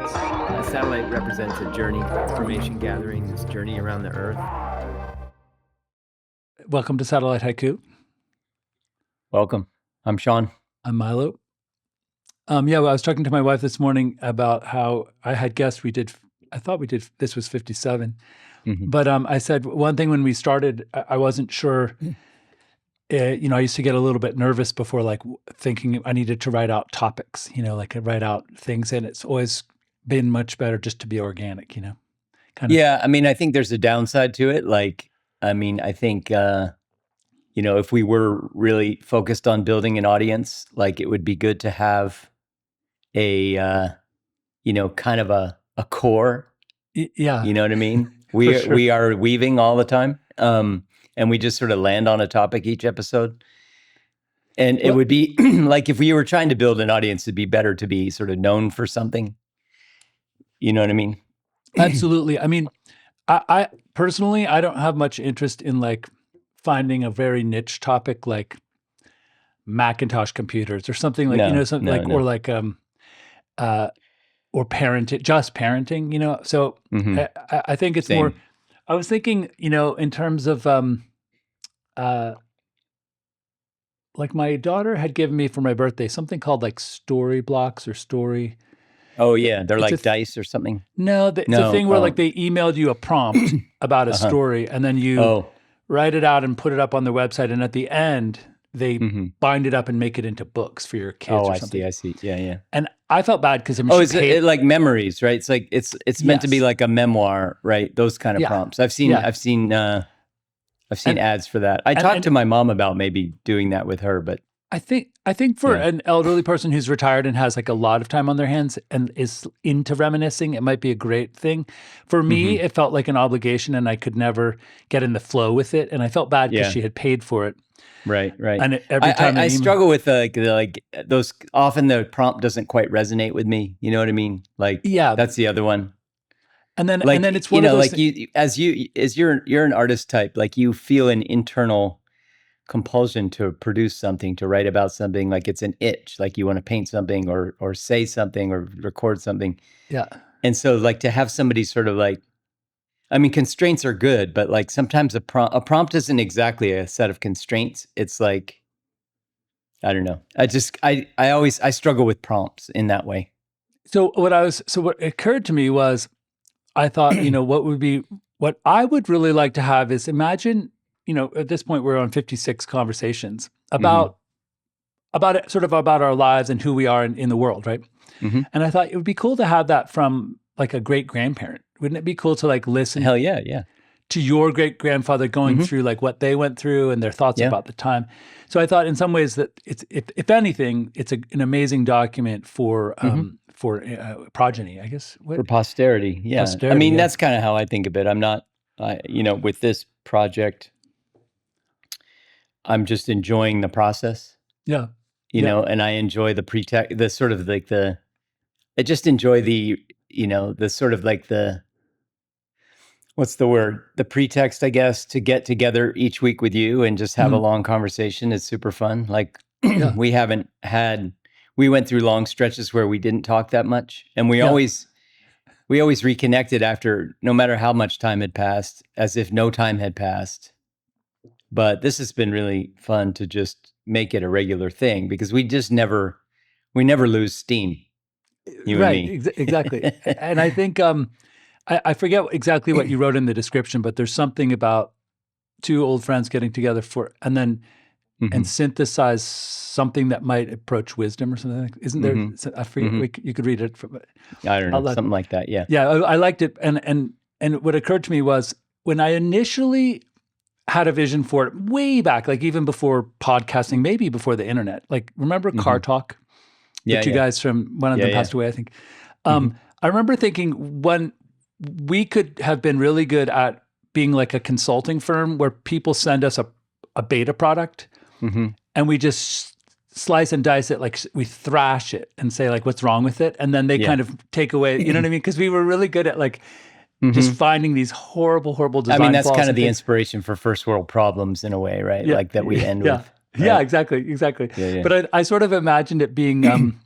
satellites. A satellite represents a journey, information gathering, this journey around the Earth. Welcome to Satellite Haiku. Welcome. I'm Sean. I'm MiLo. Well, I was talking to my wife this morning about how I had guessed I thought we did, this was 57. Mm-hmm. But I said one thing when we started, I wasn't sure, I used to get a little bit nervous before, like thinking I needed to write out topics, like I write out things, and it's always been much better just to be organic, Yeah, I think there's a downside to it. I think, if we were really focused on building an audience, it would be good to have a, kind of a core. Yeah. You know what I mean? Sure. We are weaving all the time. And we just sort of land on a topic each episode. And it would be like if we were trying to build an audience, it'd be better to be sort of known for something. You know what I mean? Absolutely. I personally, I don't have much interest in finding a very niche topic like Macintosh computers or something or parenting, just parenting, So I think it's Same. more, I was thinking, in terms of, my daughter had given me for my birthday something called story blocks or story. Oh yeah, they're like dice or something. No, it's a thing where they emailed you a prompt about a story, and then you write it out and put it up on their website, and at the end they bind it up and make it into books for your kids or something. I see. Yeah. And I felt bad because is it like memories, right? It's meant to be like a memoir, right? Those kind of prompts. I've seen ads for that. I talked to my mom about maybe doing that with her, but I think for an elderly person who's retired and has a lot of time on their hands and is into reminiscing, it might be a great thing. For me, it felt like an obligation, and I could never get in the flow with it. And I felt bad because she had paid for it. Right. And every time I struggle with those. Often the prompt doesn't quite resonate with me. You know what I mean? That's the other one. And then it's one of those you're an artist type. You feel an internal compulsion to produce something, to write about something, it's an itch, you want to paint something or say something or record something. Yeah. And so to have somebody sort of constraints are good, but sometimes a prompt isn't exactly a set of constraints. It's I don't know. I struggle with prompts in that way. So what occurred to me was, I thought, what I would really like to have is, imagine, at this point we're on 56 conversations about our lives and who we are in the world, right? And I thought it would be cool to have that from a great grandparent. Wouldn't it be cool to listen? Hell yeah. To your great grandfather going through what they went through and their thoughts about the time. So I thought in some ways that it's, if anything, it's an amazing document for progeny, I guess. For posterity, yeah. Posterity, that's kind of how I think of it. I'm not, with this project, I'm just enjoying the process. Yeah. And I enjoy the pretext, the sort of I just enjoy the sort of what's the word? The pretext, I guess, to get together each week with you and just have a long conversation. It's super fun. We went through long stretches where we didn't talk that much, and we always reconnected after, no matter how much time had passed, as if no time had passed. But this has been really fun to just make it a regular thing, because we never lose steam. You right, and me. Exactly. And I think I forget exactly what you wrote in the description, but there's something about two old friends getting together and synthesize something that might approach wisdom or something. Isn't there? I forget. You could read it from. I don't know, something like that. Yeah. Yeah, I liked it, and what occurred to me was, when I initially had a vision for it way back, even before podcasting, maybe before the internet. Remember Car Talk? The two guys from, one of them passed away, I think. I remember thinking, when we could have been really good at being a consulting firm where people send us a beta product, and we just slice and dice it, we thrash it and say what's wrong with it, and then they kind of take away, you know what I mean? Because we were really good at just finding these horrible design that's flaws kind of the inspiration for first world problems in a way, right? That we end with. Yeah, exactly. Yeah. But I sort of imagined it being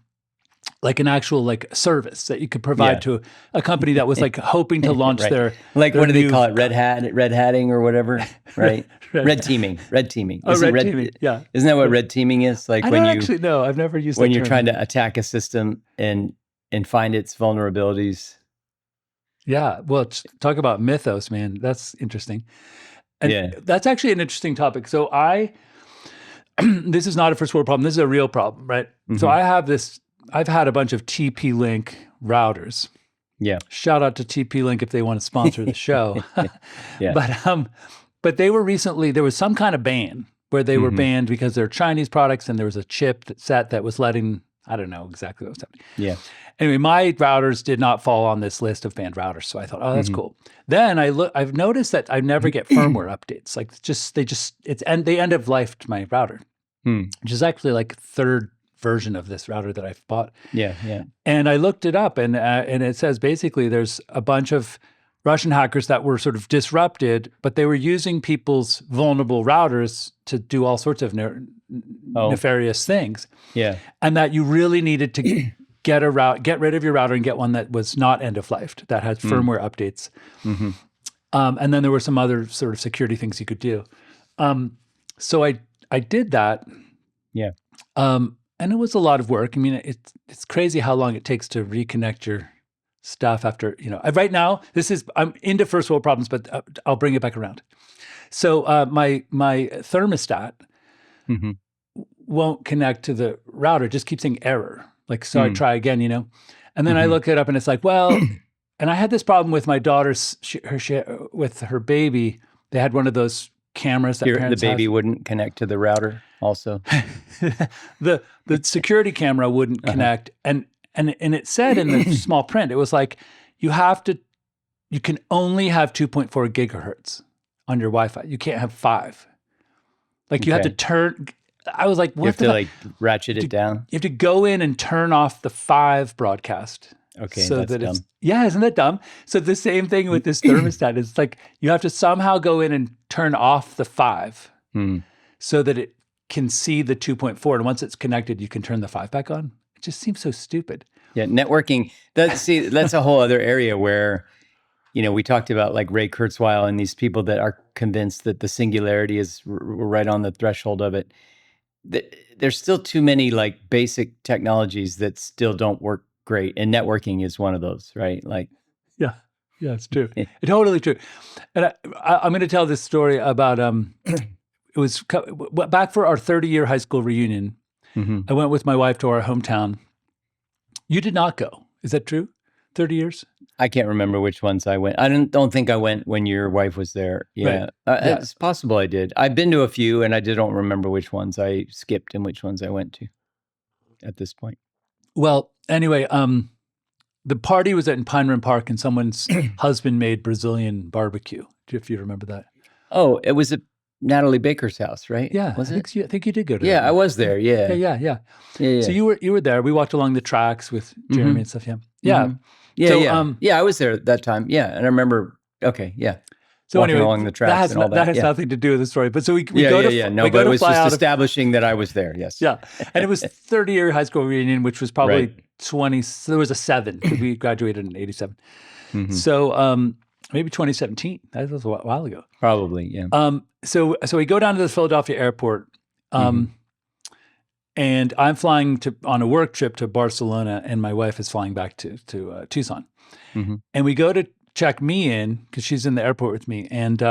like an actual like service that you could provide to a company that was like hoping to launch Right. their Like, their what do they new- call it? Red hatting or whatever, right? Red- Red teaming. Oh, red teaming. Yeah. Isn't that what red teaming is? Like I when don't you actually know. I've never used when that you're term. trying to attack a system and find its vulnerabilities. Yeah. Well, talk about mythos, man. That's interesting. And that's actually an interesting topic. So this is not a first world problem. This is a real problem, right? So I've had a bunch of TP-Link routers. Yeah. Shout out to TP-Link if they want to sponsor the show. Yeah. But they were recently, there was some kind of ban where they were banned because they're Chinese products and there was a chip that was letting, I don't know exactly what was happening. Yeah. Anyway, my routers did not fall on this list of banned routers. So I thought, oh, that's cool. Then I've noticed that I never get firmware updates. Like they end of life to my router, which is actually like third version of this router that I've bought. Yeah. Yeah. And I looked it up and it says basically there's a bunch of Russian hackers that were sort of disrupted, but they were using people's vulnerable routers to do all sorts of nefarious things. Yeah. And that you really needed to get rid of your router and get one that was not end of life, that had firmware updates. And then there were some other sort of security things you could do. So I did that. Yeah. And it was a lot of work. I mean, it's crazy how long it takes to reconnect your stuff after, right now, I'm into first world problems, but I'll bring it back around. So my thermostat won't connect to the router, it just keeps saying error. Like, so I try again, and then I look it up and it's like, well, and I had this problem with my daughter's, with her baby. They had one of those cameras that the baby wouldn't connect to the router also. the security camera wouldn't connect. And it said in the small print, it was like, you can only have 2.4 gigahertz on your Wi-Fi. You can't have 5. Like you have to turn, I was like, what you have to like ratchet it down. You have to go in and turn off the 5 broadcast. Okay, so that's that dumb. Isn't that dumb? So the same thing with this thermostat. It's like you have to somehow go in and turn off the 5 so that it can see the 2.4. And once it's connected, you can turn the 5 back on. It just seems so stupid. Yeah, networking. That's a whole other area where, we talked about like Ray Kurzweil and these people that are convinced that the singularity is right on the threshold of it. There's still too many like basic technologies that still don't work great, and networking is one of those, right? Like, yeah, it's true. It's totally true. And I'm going to tell this story about it was back for our 30-year high school reunion. I went with my wife to our hometown. You did not go. Is that true? 30 years? I can't remember which ones I went. I don't think I went when your wife was there. Yeah. Right. It's possible I did. I've been to a few and I don't remember which ones I skipped and which ones I went to at this point. Well, anyway, the party was in Pine Rim Park and someone's husband made Brazilian barbecue. If you remember that. Oh, it was at Natalie Baker's house, right? Yeah. Was it? I think you did go to Yeah, that. I was there. Yeah. Yeah. Yeah. So you were there. We walked along the tracks with Jeremy and stuff. Yeah. Yeah. Yeah. So, yeah, I was there at that time. Yeah. And I remember, okay. Yeah. So walking anyway, along the tracks and all that. That has nothing to do with the story. But so we go to No, but it was just establishing that I was there. Yes. Yeah. And it was 30-year high school reunion, which was probably 20. So there was a 7 because we graduated in 87. So maybe 2017. That was a while ago. Probably, yeah. So we go down to the Philadelphia airport, and I'm flying on a work trip to Barcelona, and my wife is flying back to Tucson. And we go to check me in because she's in the airport with me, and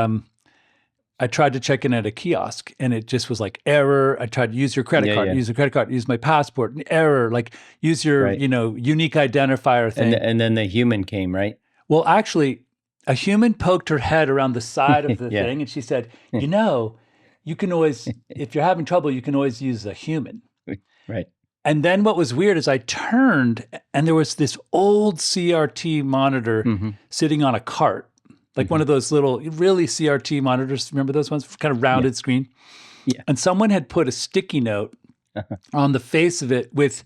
I tried to check in at a kiosk, and it just was like error. I tried to use your credit card, use the credit card, use my passport, error. Like use your unique identifier thing. And then the human came, right? Well, actually, a human poked her head around the side of the thing, and she said, you can always, if you're having trouble, you can always use a human. Right. And then what was weird is I turned, and there was this old CRT monitor sitting on a cart, like one of those little, really CRT monitors. Remember those ones? Kind of rounded screen. Yeah. And someone had put a sticky note on the face of it with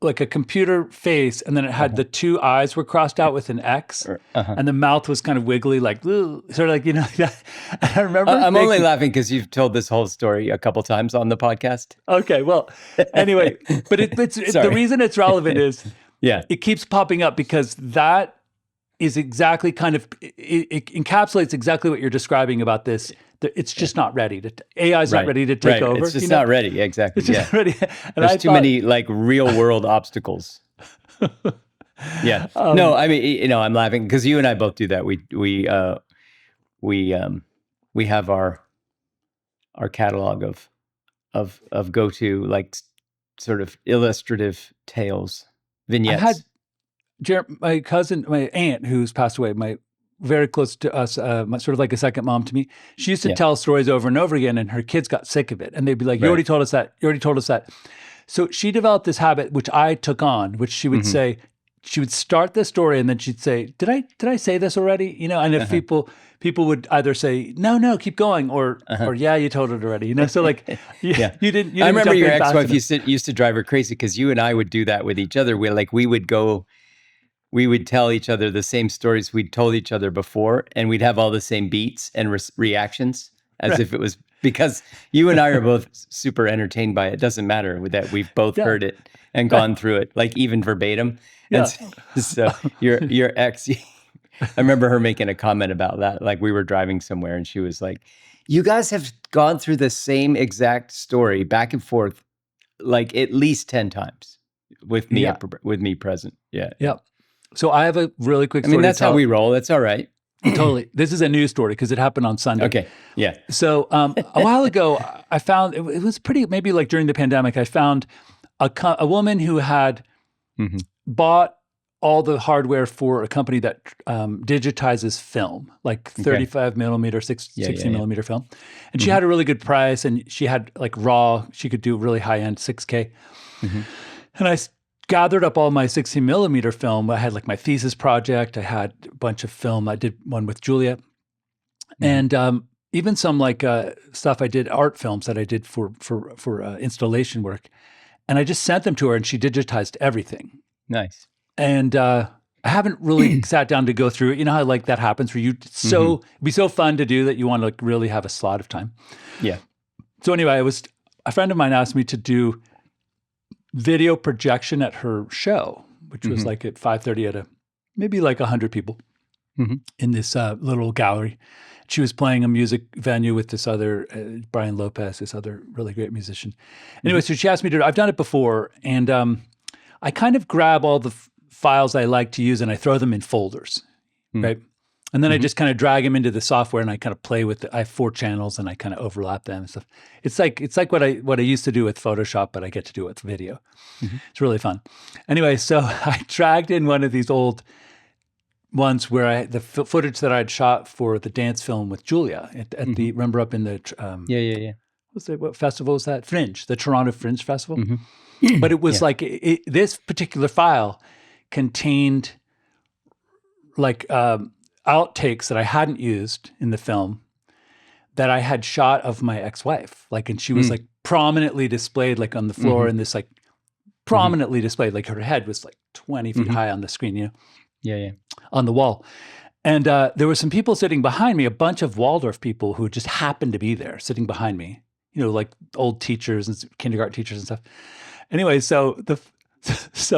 like a computer face, and then it had the two eyes were crossed out with an X, and the mouth was kind of wiggly, like sort of like, you know, that. And I remember I'm only laughing because you've told this whole story a couple times on the podcast. Okay, well, anyway, but it's the reason it's relevant is it keeps popping up because that is exactly kind of it encapsulates exactly what you're describing about this. It's just not ready to. AI's not ready to take over. It's just not ready. Exactly. It's just ready. And There's too many like real world obstacles. Yeah. No, I mean, you know, I'm laughing because you and I both do that. We have our catalog of go-to like sort of illustrative tales, vignettes. I had my cousin, my aunt, who's passed away, very close to us, sort of like a second mom to me. She used to tell stories over and over again, and her kids got sick of it. And they'd be like, you already told us that. You already told us that. So she developed this habit, which I took on, which she would say, she would start the story and then she'd say, did I say this already? You know, and if people would either say, no, keep going, or yeah, you told it already. You know, so like, you didn't. I remember your ex-wife used to drive her crazy because you and I would do that with each other. We would tell each other the same stories we'd told each other before, and we'd have all the same beats and reactions as if it was, because you and I are both super entertained by it. It doesn't matter that we've both heard it and gone through it, like even verbatim. And so your ex, I remember her making a comment about that. Like we were driving somewhere and she was like, you guys have gone through the same exact story back and forth, like at least 10 times with me present. Yeah. Yeah. So I have a really quick story. I mean, that's how we roll. That's all right. Totally. This is a news story because it happened on Sunday. Okay. Yeah. So a while ago, I found, it was pretty, maybe like during the pandemic, I found a woman who had bought all the hardware for a company that digitizes film, like 35 millimeter, 60 millimeter film. And she had a really good price, and she had like raw, she could do really high end 6K. And I gathered up all my 60 millimeter film. I had like my thesis project. I had a bunch of film. I did one with Julia. And even some like stuff I did, art films that I did for installation work. And I just sent them to her, and she digitized everything. Nice. And I haven't really sat down to go through it. You know how like that happens for you? It'd be so fun to do that you want to like really have a slot of time. Yeah. So anyway, a friend of mine asked me to do video projection at her show, which was like at 5:30 at maybe like 100 people in this little gallery. She was playing a music venue with this other, Brian Lopez, this other really great musician. Anyway, so she asked me to do it. I've done it before, and I kind of grab all the files I like to use and I throw them in folders, right? And then I just kind of drag them into the software and I kind of play with I have 4 channels and I kind of overlap them and stuff. It's like what I used to do with Photoshop, but I get to do it with video. It's really fun. Anyway, so I dragged in one of these old ones where the footage that I had shot for the dance film with Julia at the, remember up in the what festival was that? Fringe, the Toronto Fringe Festival. But it was like this particular file contained like outtakes that I hadn't used in the film that I had shot of my ex-wife. Like, and she was like prominently displayed like on the floor in this like prominently displayed, like her head was like 20 feet high on the screen, you know? On the wall. And there were some people sitting behind me, a bunch of Waldorf people who just happened to be there sitting behind me, you know, like old teachers and kindergarten teachers and stuff. Anyway, so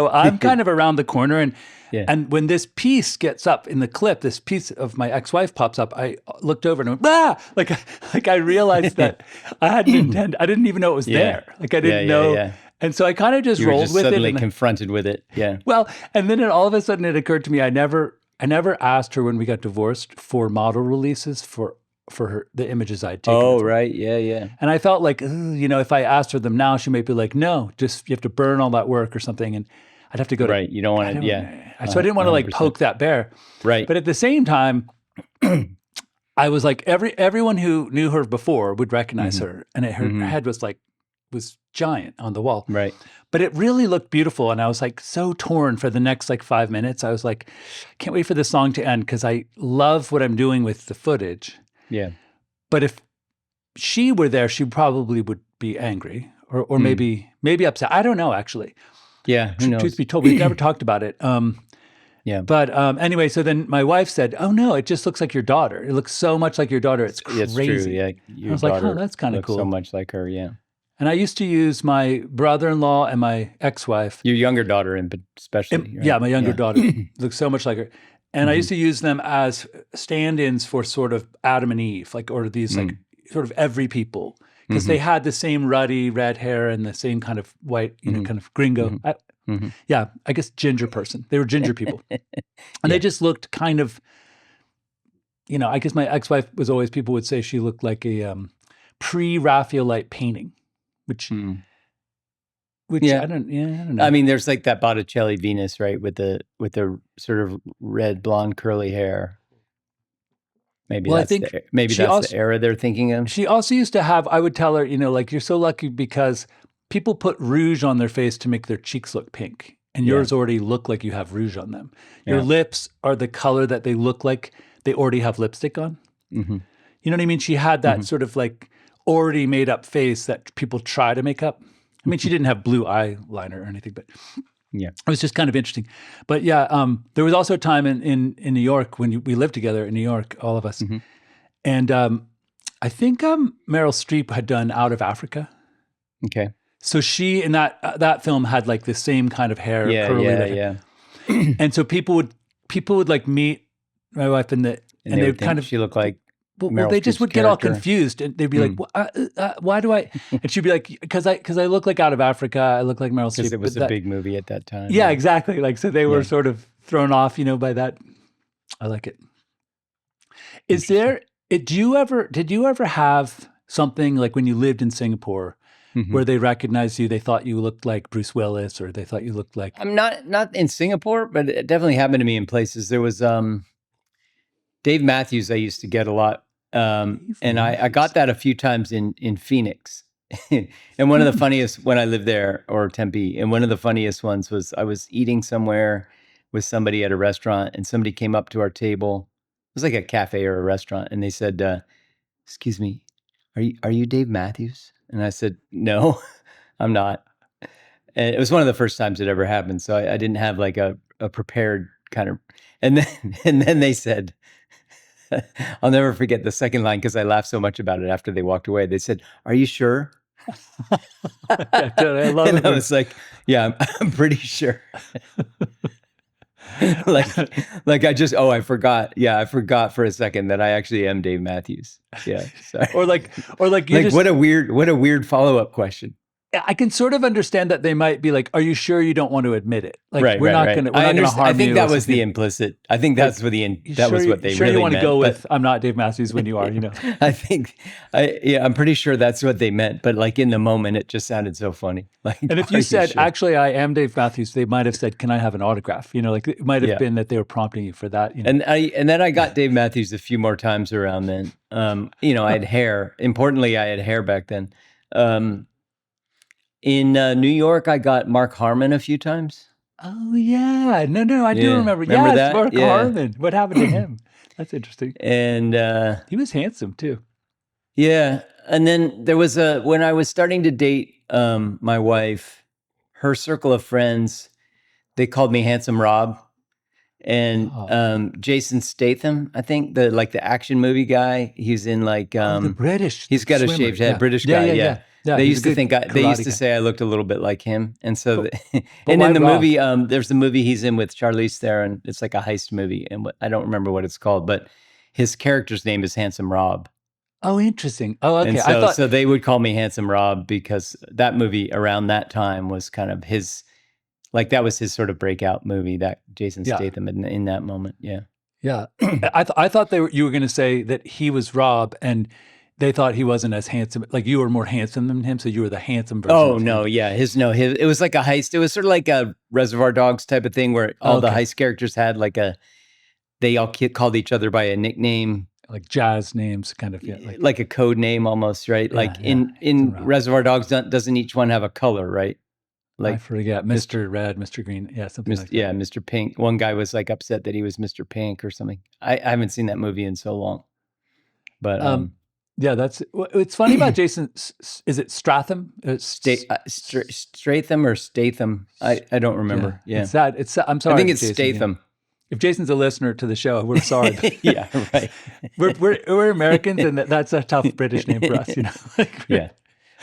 I'm kind of around the corner, and when this piece gets up in the clip, this piece of my ex-wife pops up. I looked over and went, like I realized that I didn't even know it was there. Like I didn't know. And so I kind of just rolled with it. Suddenly confronted with it. Yeah. Well, and then all of a sudden it occurred to me, I never asked her when we got divorced for model releases for the images I'd taken. Oh, right. Yeah. And I felt like, you know, if I asked her them now, she might be like, no, just you have to burn all that work or something. And I'd have to go to... Right. You don't want to, So I didn't want to like poke that bear. Right. But at the same time, I was like, everyone who knew her before would recognize her. And her head was giant on the wall. Right. But it really looked beautiful. And I was like so torn for the next like 5 minutes. I was like, can't wait for the song to end because I love what I'm doing with the footage. Yeah. But if she were there, she probably would be angry or maybe upset. I don't know, actually. Yeah, who knows? Truth be told, we've never talked about it. Yeah. But anyway, so then my wife said, "Oh no, it just looks like your daughter. It looks so much like your daughter. It's crazy." It's true. Yeah, your I was like, daughter "Oh, that's kind of looks cool." so much like her. Yeah. And I used to use my brother-in-law and my ex-wife. Your younger daughter, especially. Right? Yeah, my younger daughter looks so much like her. And I used to use them as stand-ins for sort of Adam and Eve, like, or these like sort of every people, because they had the same ruddy red hair and the same kind of white, kind of gringo. Yeah, I guess ginger person. They were ginger people. And they just looked kind of, I guess my ex-wife was always, people would say she looked like a pre-Raphaelite painting, which I don't know. I mean, there's like that Botticelli Venus, right, with the sort of red blonde curly hair. Maybe that's the era they're thinking of. She also used to have, I would tell her, like, you're so lucky because people put rouge on their face to make their cheeks look pink, and yours already look like you have rouge on them. Your lips are the color that they look like they already have lipstick on. You know what I mean? She had that sort of like already made up face that people try to make up. I mean, she didn't have blue eyeliner or anything, but it was just kind of interesting. But there was also a time in New York when we lived together in New York, all of us. And I think Meryl Streep had done Out of Africa. Okay. So she in that film had like the same kind of hair, curly. And so people would like meet my wife and they would kind of, she looked like well, they just would get all confused, and they'd be like, "Why do I?" And she'd be like, "Because I look like Out of Africa. I look like Meryl Streep." Because it was a big movie at that time. Yeah, exactly. Like, so they were sort of thrown off, by that. I like it. Did you ever have something like when you lived in Singapore where they recognized you, they thought you looked like Bruce Willis, or they thought you looked like? I'm not in Singapore, but it definitely happened to me in places. There was Dave Matthews I used to get a lot. And I got that a few times in Phoenix. And one of the funniest, when I lived there, or Tempe, and one of the funniest ones was I was eating somewhere with somebody at a restaurant, and somebody came up to our table. It was like a cafe or a restaurant, and they said, "Excuse me, are you Dave Matthews?" And I said, "No, I'm not." And it was one of the first times it ever happened, so I didn't have like a prepared kind of. And then they said, I'll never forget the second line because I laughed so much about it after they walked away. They said, "Are you sure?" I love it. I was like, "Yeah, I'm pretty sure." like I forgot. Yeah, I forgot for a second that I actually am Dave Matthews. Yeah, sorry. or like what a weird follow-up question. I can sort of understand that they might be like, "Are you sure you don't want to admit it?" Like, right, we're not going to harm you. I think that was the implicit. I think that's what was what they really you want meant. To go with, "I'm not Dave Matthews" when you are, I'm pretty sure that's what they meant. But like in the moment, it just sounded so funny. Like, and if you said, "Actually, I am Dave Matthews," they might have said, "Can I have an autograph?" Like it might have been that they were prompting you for that. And then I got Dave Matthews a few more times around then. I had hair. Importantly, I had hair back then. In New York, I got Mark Harmon a few times. Oh, yeah. No, I do remember. Remember that? Mark Harmon. What happened to him? That's interesting. And he was handsome, too. Yeah. And then there was when I was starting to date my wife, her circle of friends, they called me Handsome Rob. And Jason Statham, I think, the action movie guy, he's in like... the British. He's got swimmer. a shaved head, British guy, yeah. They used to guy. say I looked a little bit like him, and so and in the movie, there's the movie he's in with Charlize Theron. It's like a heist movie, and I don't remember what it's called, but his character's name is Handsome Rob. Oh, interesting. Oh, okay. And so they would call me Handsome Rob because that movie around that time was kind of his, like that was his sort of breakout movie. That Jason Statham in that moment, yeah. I thought you were going to say that he was Rob and they thought he wasn't as handsome. Like you were more handsome than him, so you were the handsome version. Oh no, yeah, it was like a heist. It was sort of like a Reservoir Dogs type of thing where all the heist characters had they all called each other by a nickname, like jazz names, kind of, like a code name almost, right? In Reservoir Dogs, doesn't each one have a color, right? Like I forget, Mr. Red, Mr. Green, something like that. Yeah, Mr. Pink. One guy was like upset that he was Mr. Pink or something. I haven't seen that movie in so long, but Yeah, it's funny about Jason. Is it Stratham? Stratham or Statham? I don't remember. Yeah. It's that. I'm sorry. I think it's Jason, Statham. If Jason's a listener to the show, we're sorry. Yeah, right. we're Americans, and that's a tough British name for us, Yeah.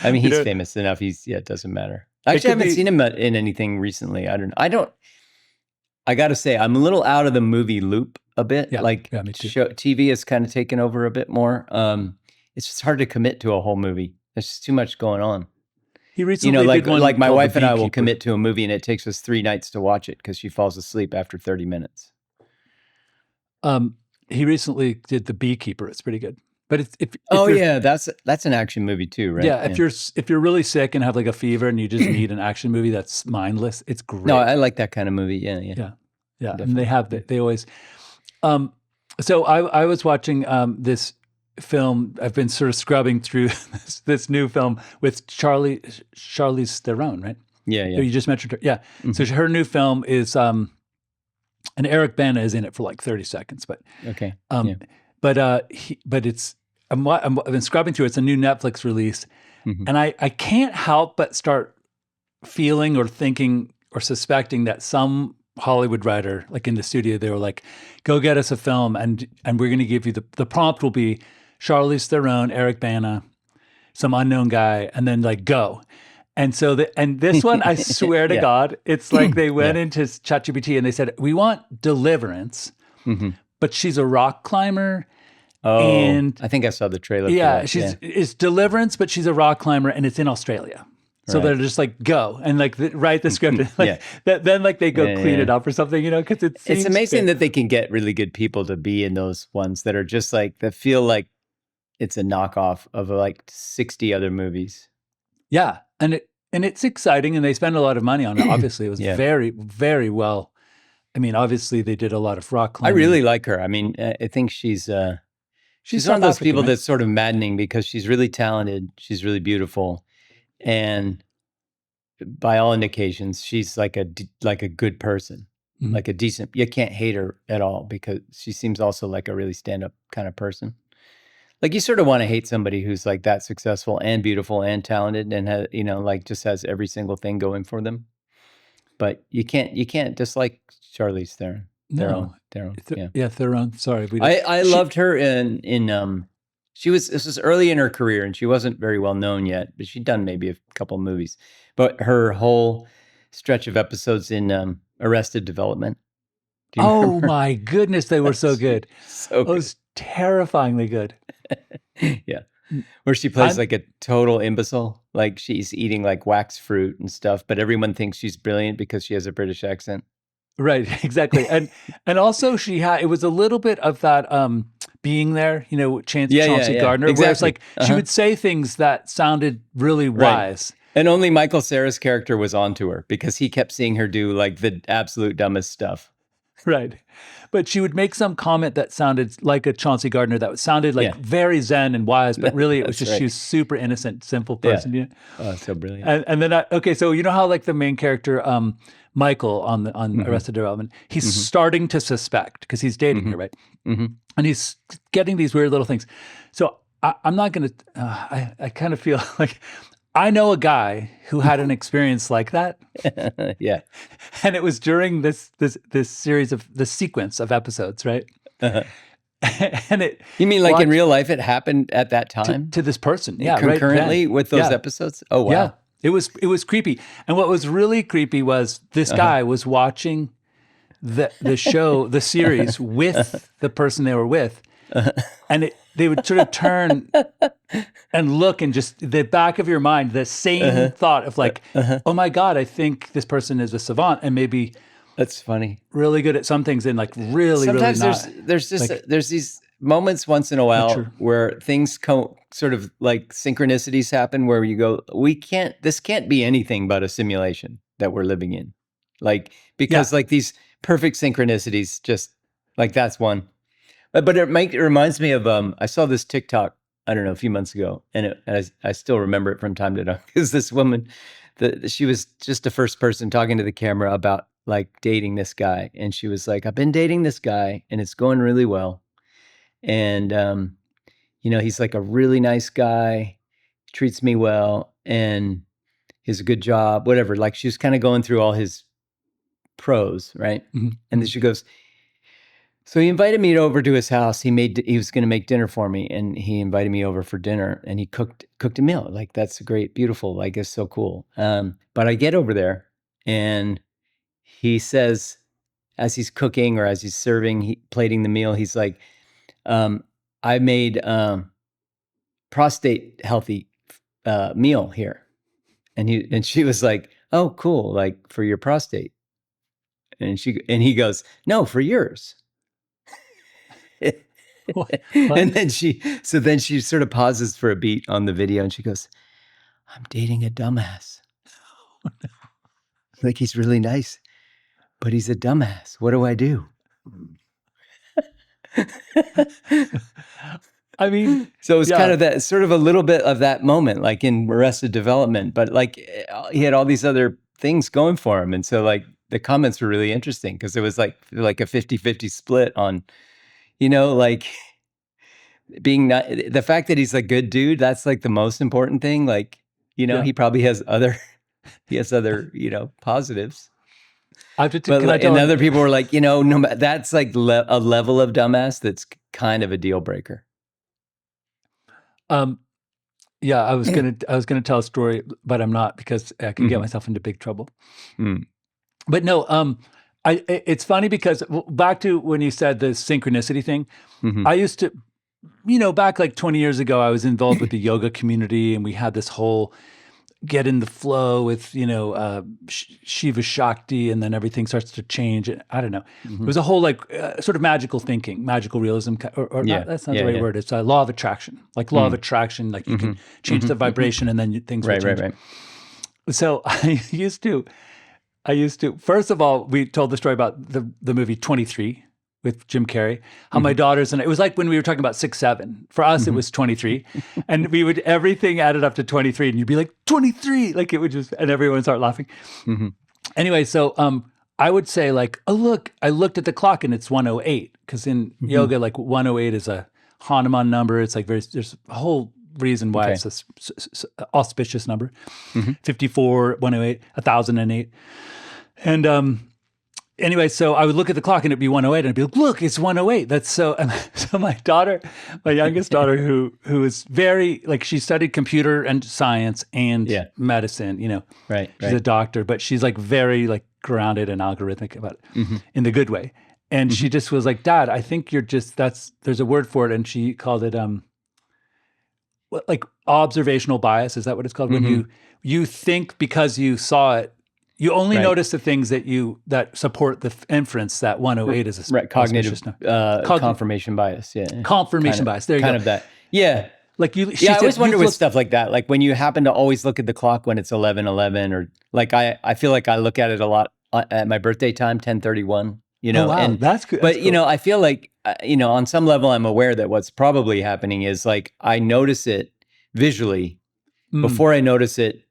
I mean, he's famous enough. It doesn't matter. Actually, I haven't seen him in anything recently. I got to say, I'm a little out of the movie loop a bit. Yeah, me too. TV has kind of taken over a bit more. It's just hard to commit to a whole movie. There's just too much going on. He recently did one like my called wife The and I will Beekeeper. commit to a movie, and it takes us 3 nights to watch it because she falls asleep after 30 minutes. He recently did The Beekeeper. It's pretty good. But that's an action movie too, right? Yeah, if you're really sick and have like a fever and you just need an action movie that's mindless, it's great. No, I like that kind of movie. Yeah. Definitely. And they always. So I was watching this film. I've been sort of scrubbing through this new film with Charlize Theron, right? Yeah. You just mentioned her. Yeah. Mm-hmm. So her new film is and Eric Bana is in it for like 30 seconds, but okay. But it's I've been scrubbing through it. It's a new Netflix release, and I can't help but start feeling or thinking or suspecting that some Hollywood writer, like in the studio, they were like, "Go get us a film, and we're going to give you the prompt will be Charlize Theron, Eric Bana, some unknown guy, and then like go." And so this one, I swear to God, it's like they went into ChatGPT and they said, "We want Deliverance, but she's a rock climber." Oh, and I think I saw the trailer. Yeah, it's Deliverance, but she's a rock climber, and it's in Australia. So they're just like, go and like write the script. And, then like they go clean it up or something, because it's amazing that they can get really good people to be in those ones that are just like, that feel like it's a knockoff of like 60 other movies. Yeah. And it's exciting, and they spend a lot of money on it. Obviously, it was very, very well. I mean, obviously they did a lot of rock climbing. I really like her. I mean, I think she's one of those people that's sort of maddening because she's really talented. She's really beautiful. And by all indications, she's like a good person, like a decent, you can't hate her at all because she seems also like a really stand-up kind of person. Like you sort of want to hate somebody who's like that successful and beautiful and talented and has, like just has every single thing going for them. But you can't dislike Charlize Theron. No. Theron. Theron. Sorry. I loved her in this was early in her career and she wasn't very well known yet, but she'd done maybe a couple movies. But her whole stretch of episodes in Arrested Development. Oh my goodness, they were so good. So good. It was terrifyingly good. Yeah. Where she plays like a total imbecile, like she's eating like wax fruit and stuff, but everyone thinks she's brilliant because she has a British accent. Right, exactly. And also it was a little bit of that Being There, Chauncey Gardner, exactly. where it's like she would say things that sounded really wise. And only Michael Cera's character was onto her because he kept seeing her do like the absolute dumbest stuff. Right. But she would make some comment that sounded like a Chauncey Gardner that sounded like very zen and wise, but really it was just she was super innocent, simple person. Yeah. Oh, so brilliant. And then so you know how like the main character Michael on Arrested Development, he's starting to suspect because he's dating her, right? And he's getting these weird little things. So I'm not going to. I kind of feel like I know a guy who had an experience like that. Yeah, and it was during this series of the sequence of episodes, right? And it. You mean like in real life? It happened at that time to this person, yeah, concurrently with those episodes. Oh wow. Yeah. It was creepy. And what was really creepy was this guy was watching the show, the series with the person they were with. And they would sort of turn and look and just the back of your mind, the same thought of like, oh my God, I think this person is a savant and maybe that's funny. Really good at some things and like really, sometimes really not. There's these moments once in a while where things sort of like synchronicities happen where you go, this can't be anything but a simulation that we're living in. Like, because like these perfect synchronicities, just like that's one. But it reminds me of, I saw this TikTok, I don't know, a few months ago, and I still remember it from time to time because this woman, she was just the first person talking to the camera about like dating this guy. And she was like, I've been dating this guy and it's going really well. And he's like a really nice guy, treats me well, and he has a good job, whatever. Like she was kind of going through all his pros, right? Mm-hmm. And then she goes, so he invited me over to his house. He was going to make dinner for me, and he invited me over for dinner, and he cooked a meal. Like, that's great, beautiful. Like, it's so cool. But I get over there, and he says, as he's cooking or as he's plating the meal, he's like, I made prostate healthy meal here. And she was like, oh, cool. Like, for your prostate. And he goes, no, for yours. What? And then she sort of pauses for a beat on the video, and she goes, I'm dating a dumbass. Like, he's really nice, but he's a dumbass. What do I do? I mean, so it was kind of that, sort of a little bit of that moment, like in Arrested Development, but like he had all these other things going for him. And so like the comments were really interesting because it was like a 50-50 split on, like being not, the fact that he's a good dude, that's like the most important thing. Like, he probably has other, positives. And other people were like, no, that's like a level of dumbass that's kind of a deal breaker. Yeah, I was gonna tell a story, but I'm not because I can get myself into big trouble. But no, it's funny because back to when you said the synchronicity thing, I used to, back like 20 years ago, I was involved with the yoga community, and we had this whole get in the flow with, Shiva Shakti, and then everything starts to change. I don't know. It was a whole like sort of magical thinking, magical realism, or not, that's not the right word. It's a law of attraction, like law of attraction. Like you can change the vibration, and then things will change. Right. So I used to, first of all, we told the story about the movie 23 with Jim Carrey, how my daughters, and it was like when we were talking about 6'7". For us, it was 23. And we would, everything added up to 23. And you'd be like, 23! Like it would just, and everyone would start laughing. Anyway, so I would say like, oh, look, I looked at the clock and it's 108. Because in yoga, like 108 is a Hanuman number. It's like there's a whole reason why it's a auspicious number. 54, 108, 1008. And anyway, so I would look at the clock and it'd be 108, and I'd be like, look, it's 108. That's so, and so my daughter, my youngest daughter, who is very, like, she studied computer and science and medicine, she's a doctor, but she's like very like grounded and algorithmic about it in the good way. And she just was like, Dad, I think you're just, there's a word for it. And she called it, like observational bias. Is that what it's called? When you think because you saw it, you only notice the things that support the inference that 108 is a cognitive confirmation bias. Yeah, confirmation bias. There you go. Kind of that. Yeah, like you. I always wonder with stuff like that. Like when you happen to always look at the clock when it's 11:11, or like I feel like I look at it a lot at my birthday time, 10:31. Oh, wow, and that's good. But cool. I feel like on some level I'm aware that what's probably happening is like I notice it visually before I notice it.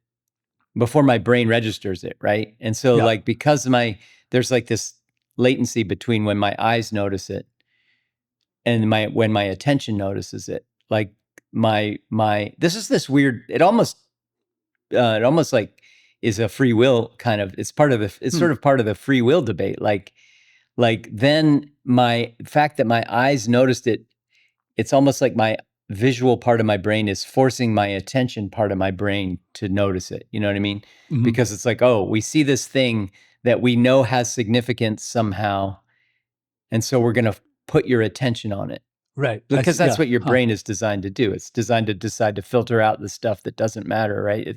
Before my brain registers it, right? And so like because there's like this latency between when my eyes notice it and when my attention notices it. Like this is this weird, it almost like is a free will kind of, it's sort of part of the free will debate. Like then my fact that my eyes noticed it, it's almost like my visual part of my brain is forcing my attention part of my brain to notice it. You know what I mean? Because it's like, oh, we see this thing that we know has significance somehow. And so we're going to put your attention on it. Right. Because that's what your brain is designed to do. It's designed to decide to filter out the stuff that doesn't matter, right?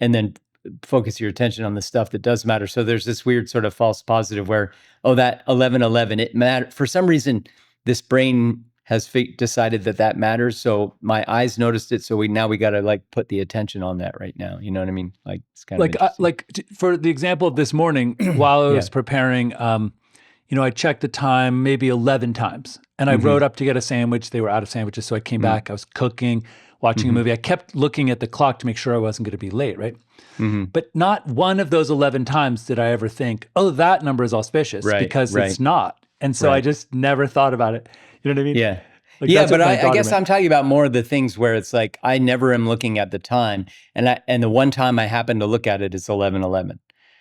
And then focus your attention on the stuff that does matter. So there's this weird sort of false positive where, oh, that 11:11, it matters. For some reason, this brain has decided that matters. So my eyes noticed it. So we got to like put the attention on that right now. You know what I mean? Like it's kind of like for the example of this morning, while I was preparing, I checked the time maybe 11 times, and I rode up to get a sandwich. They were out of sandwiches. So I came back, I was cooking, watching a movie. I kept looking at the clock to make sure I wasn't going to be late. Right. But not one of those 11 times did I ever think, oh, that number is auspicious, because it's not. And so I just never thought about it. You know what I mean? Yeah. Like, Yeah, that's what but my I daughter guess meant. I'm talking about more of the things where it's like I never am looking at the time, and the one time I happen to look at it is 11:11,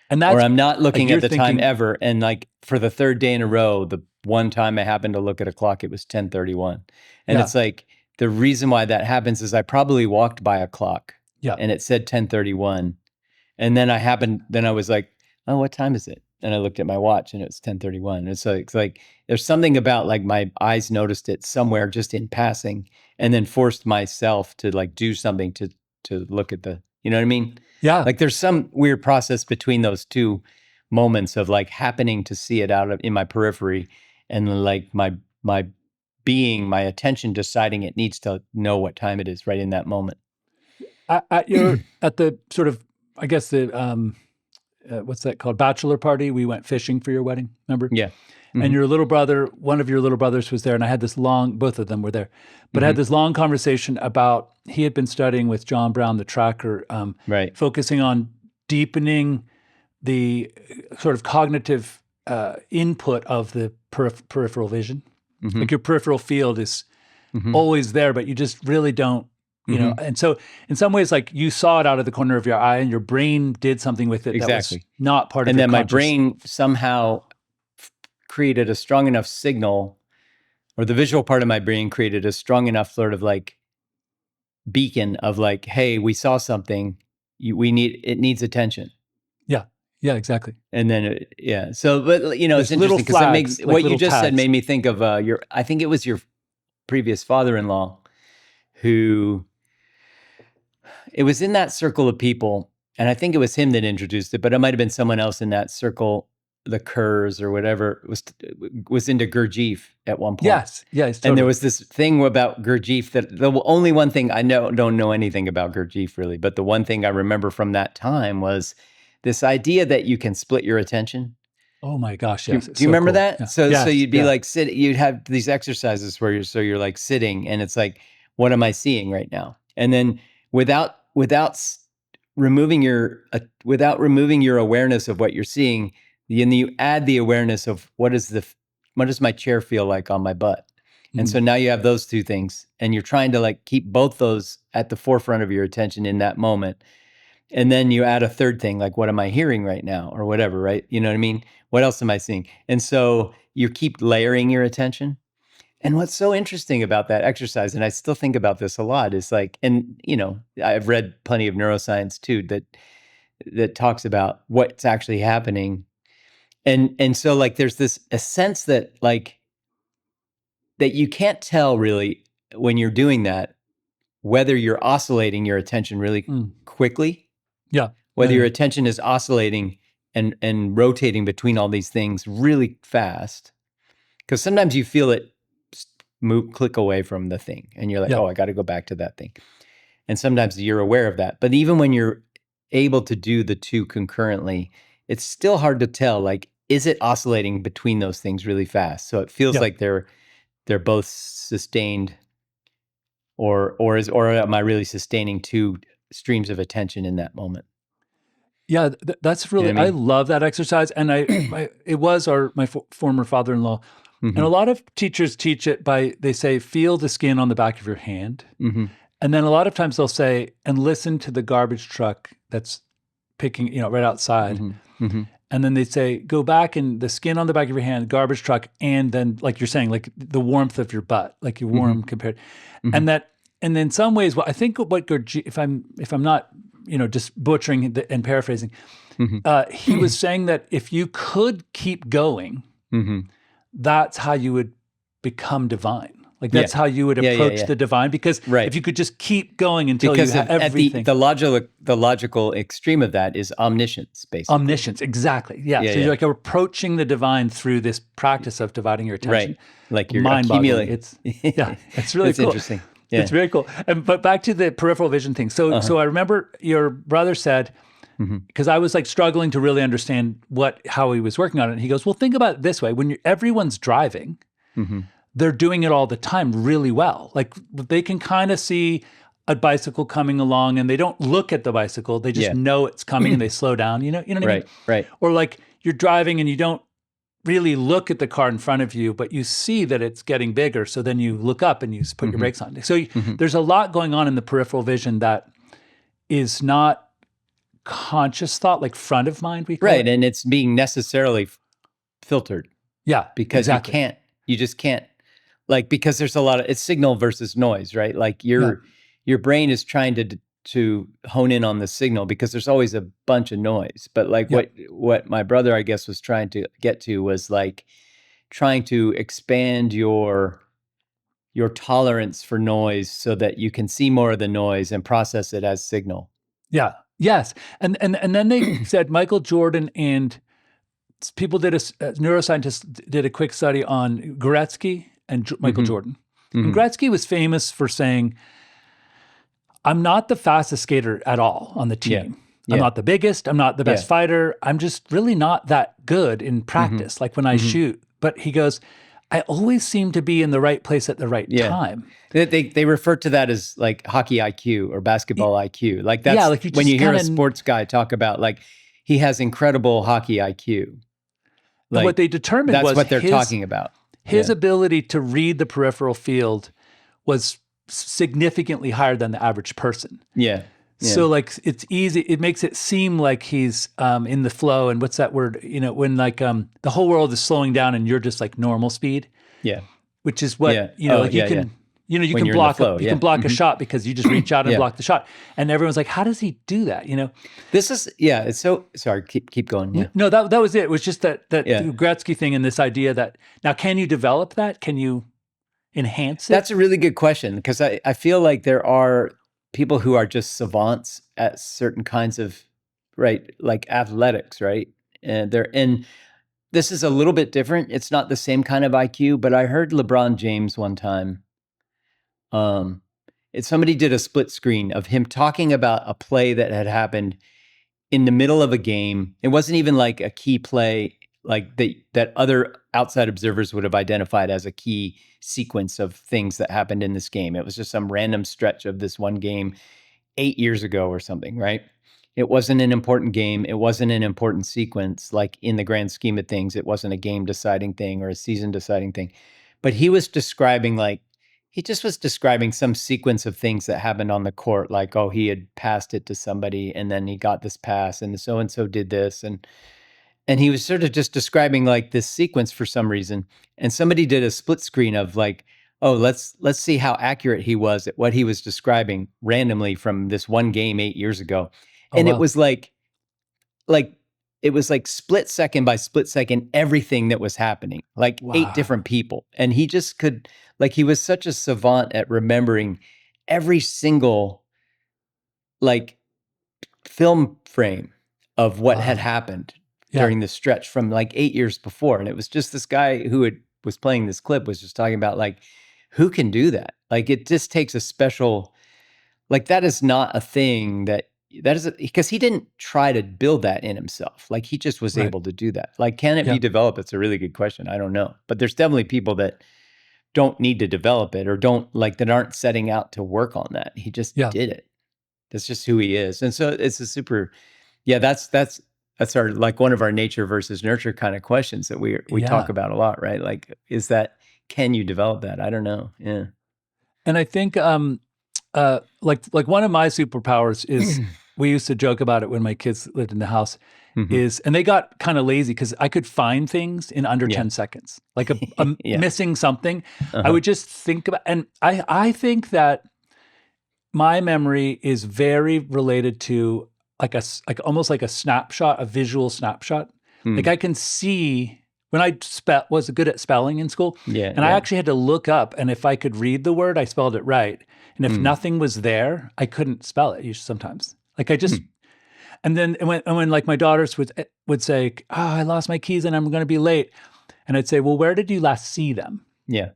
And or that's I'm not like looking you're at the time thinking, ever, and like for the third day in a row, the one time I happened to look at a clock, it was 10:31, and yeah, it's like the reason why that happens is I probably walked by a clock, yeah. and it said 10:31, and then I was like, oh, what time is it? And I looked at my watch and it's 10:31. And so it's like there's something about like my eyes noticed it somewhere just in passing and then forced myself to like do something to look at the, you know what I mean? Yeah. Like there's some weird process between those two moments of like happening to see it out of in my periphery and like my being, my attention deciding it needs to know what time it is right in that moment. At the sort of, I guess what's that called? Bachelor party. We went fishing for your wedding, remember? Yeah. And your little brother, one of your little brothers was there, and I had this both of them were there, but I had this long conversation about, he had been studying with John Brown, the tracker, Right. focusing on deepening the sort of cognitive input of the peripheral vision. Like your peripheral field is always there, but you just really don't, you know. And so in some ways, like you saw it out of the corner of your eye and your brain did something with it that was not part of And your then my conscious. brain somehow created a strong enough signal, or the visual part of my brain created a strong enough sort of like beacon of like, hey, we saw something, it needs attention. Yeah, exactly. And then, so, but you know, There's it's little interesting because it flags, makes, like what you little just said tags. made me think of I think it was your previous father-in-law who, it was in that circle of people, and I think it was him that introduced it, but it might've been someone else in that circle, the Kerrs or whatever, was into Gurdjieff at one point. Yes, totally. And there was this thing about Gurdjieff that the only one thing I don't know anything about Gurdjieff really, but the one thing I remember from that time was this idea that you can split your attention. Oh my gosh, yes. Do you remember cool. that? Yeah. So Yes, you'd be yeah. like you'd have these exercises where you're like sitting, and it's like, what am I seeing right now? And then without removing your awareness of what you're seeing, and you add the awareness of what does my chair feel like on my butt? And so now you have those two things, and you're trying to like keep both those at the forefront of your attention in that moment. And then you add a third thing, like, what am I hearing right now, or whatever, right? You know what I mean? What else am I seeing? And so you keep layering your attention. And what's so interesting about that exercise, and I still think about this a lot, is like, and you know, I've read plenty of neuroscience too that talks about what's actually happening. And so like there's a sense that like that you can't tell really when you're doing that whether you're oscillating your attention really quickly. Yeah. Whether your attention is oscillating and rotating between all these things really fast. Because sometimes you feel it click away from the thing and you're like, oh, I got to go back to that thing. And sometimes you're aware of that. But even when you're able to do the two concurrently, it's still hard to tell, like, is it oscillating between those things really fast? So it feels like they're both sustained, or am I really sustaining two streams of attention in that moment? Yeah, that's really, You know what I mean? I love that exercise. And it was my former father-in-law. And a lot of teachers teach it they say, feel the skin on the back of your hand. And then a lot of times they'll say, and listen to the garbage truck that's picking, right outside. And then they say, go back and the skin on the back of your hand, garbage truck, and then like you're saying, like the warmth of your butt, like you're warm compared. And in some ways, I think what Gurdjieff, if I'm not, just butchering and paraphrasing, he was saying that if you could keep going, that's how you would become divine. Like that's how you would approach the divine, because if you could just keep going until you have everything. The logical extreme of that is omniscience, basically. Omniscience, exactly. Yeah. So you're like approaching the divine through this practice of dividing your attention. Right. Like you're mind-boggling. It's really it's cool. Interesting. Yeah. It's very cool. But back to the peripheral vision thing. So I remember your brother said, because I was like struggling to really understand how he was working on it. And he goes, well, think about it this way. When everyone's driving, they're doing it all the time really well. Like they can kind of see a bicycle coming along and they don't look at the bicycle. They just know it's coming and they slow down. You know what I mean? Right. Or like you're driving and you don't really look at the car in front of you, but you see that it's getting bigger. So then you look up and you put your brakes on. So there's a lot going on in the peripheral vision that is not conscious thought, like front of mind, we call Right. it. And it's being necessarily filtered Yeah, because exactly. you just can't, like, because there's a lot of, it's signal versus noise, right? Like your brain is trying to hone in on the signal because there's always a bunch of noise. But like what my brother, I guess, was trying to get to was like trying to expand your tolerance for noise so that you can see more of the noise and process it as signal. Yeah. Yes. And then they said Michael Jordan and people did neuroscientists did a quick study on Gretzky and Michael Jordan. And Gretzky was famous for saying, I'm not the fastest skater at all on the team. I'm not the biggest. I'm not the best fighter. I'm just really not that good in practice, like when I shoot. But he goes, I always seem to be in the right place at the right time. They refer to that as like hockey IQ or basketball IQ. Like that's like when you hear a sports guy talk about like he has incredible hockey IQ. Like, what they determined that's was what they're talking about. His ability to read the peripheral field was significantly higher than the average person. Yeah. So like it's easy. It makes it seem like he's in the flow. And what's that word? You know, when like the whole world is slowing down and you're just like normal speed. Yeah. Which is what you know. Like you can. You know, you can block a shot because you just reach out and block the shot. And everyone's like, how does he do that? You know, this is, it's so, sorry, keep going. Yeah. No, that was it. It was just that Gretzky thing and this idea that now, can you develop that? Can you enhance it? That's a really good question because I feel like there are people who are just savants at certain kinds of, right, like athletics, right? And this is a little bit different. It's not the same kind of IQ, but I heard LeBron James one time. Somebody did a split screen of him talking about a play that had happened in the middle of a game. It wasn't even like a key play, like that other outside observers would have identified as a key sequence of things that happened in this game. It was just some random stretch of this one game 8 years ago or something, right? It wasn't an important game. It wasn't an important sequence, like in the grand scheme of things. It wasn't a game deciding thing or a season deciding thing. But he was describing he just was describing some sequence of things that happened on the court, like, oh, he had passed it to somebody and then he got this pass and so-and-so did this. And he was sort of just describing like this sequence for some reason. And somebody did a split screen of like, oh, let's see how accurate he was at what he was describing randomly from this one game 8 years ago. And it was like it was like split second by split second, everything that was happening, like 8 different people. And he just could, like, he was such a savant at remembering every single like film frame of what had happened during the stretch from like 8 years before. And it was just this guy who was playing this clip was just talking about like, who can do that? Like, it just takes a special, like, that is not a thing that is because he didn't try to build that in himself. Like, he just was able to do that. Like, can it be developed? It's a really good question. I don't know. But there's definitely people that don't need to develop it or that aren't setting out to work on that. He just did it. That's just who he is. And so it's a super, that's our, like, one of our nature versus nurture kind of questions that we talk about a lot, right? Like, can you develop that? I don't know. Yeah. And I think, like one of my superpowers is, we used to joke about it when my kids lived in the house, and they got kind of lazy because I could find things in under 10 seconds, like a missing something. I would just think about, and I think that my memory is very related to like almost like a snapshot, a visual snapshot. Like, I can see when I was good at spelling in school, and I actually had to look up, and if I could read the word, I spelled it right. And if nothing was there, I couldn't spell it usually sometimes. Like, I just, and then when like my daughters would say, oh, I lost my keys and I'm going to be late. And I'd say, well, where did you last see them? Yeah.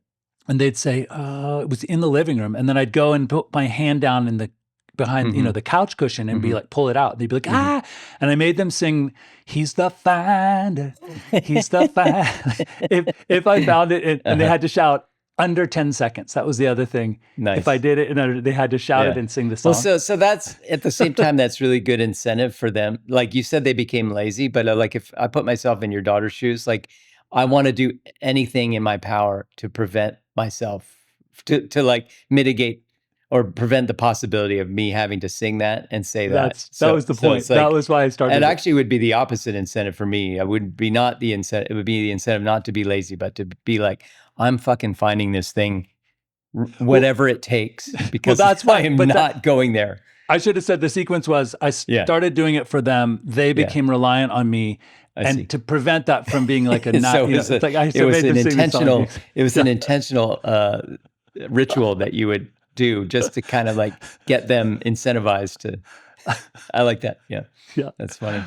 And they'd say, oh, it was in the living room. And then I'd go and put my hand down in behind, the couch cushion and be like, pull it out. And they'd be like, ah. And I made them sing, he's the finder, he's the finder. if I found it, and they had to shout under 10 seconds. That was the other thing. Nice. If I did it, and they had to shout it and sing the song. Well, so that's, at the same time, that's really good incentive for them. Like you said, they became lazy, but like if I put myself in your daughter's shoes, like I want to do anything in my power to prevent myself, to like mitigate or prevent the possibility of me having to sing that and say that. That was the point. It's like, that was why I started. it actually would be the opposite incentive for me. I would be not the incentive. It would be the incentive not to be lazy, but to be like, I'm fucking finding this thing, whatever it takes, because that's why, I am not going there. I should have said the sequence was I started doing it for them. They became reliant on me. And to prevent that from being like a it was an intentional ritual that you would do just to kind of like get them incentivized to. I like that. Yeah. That's funny.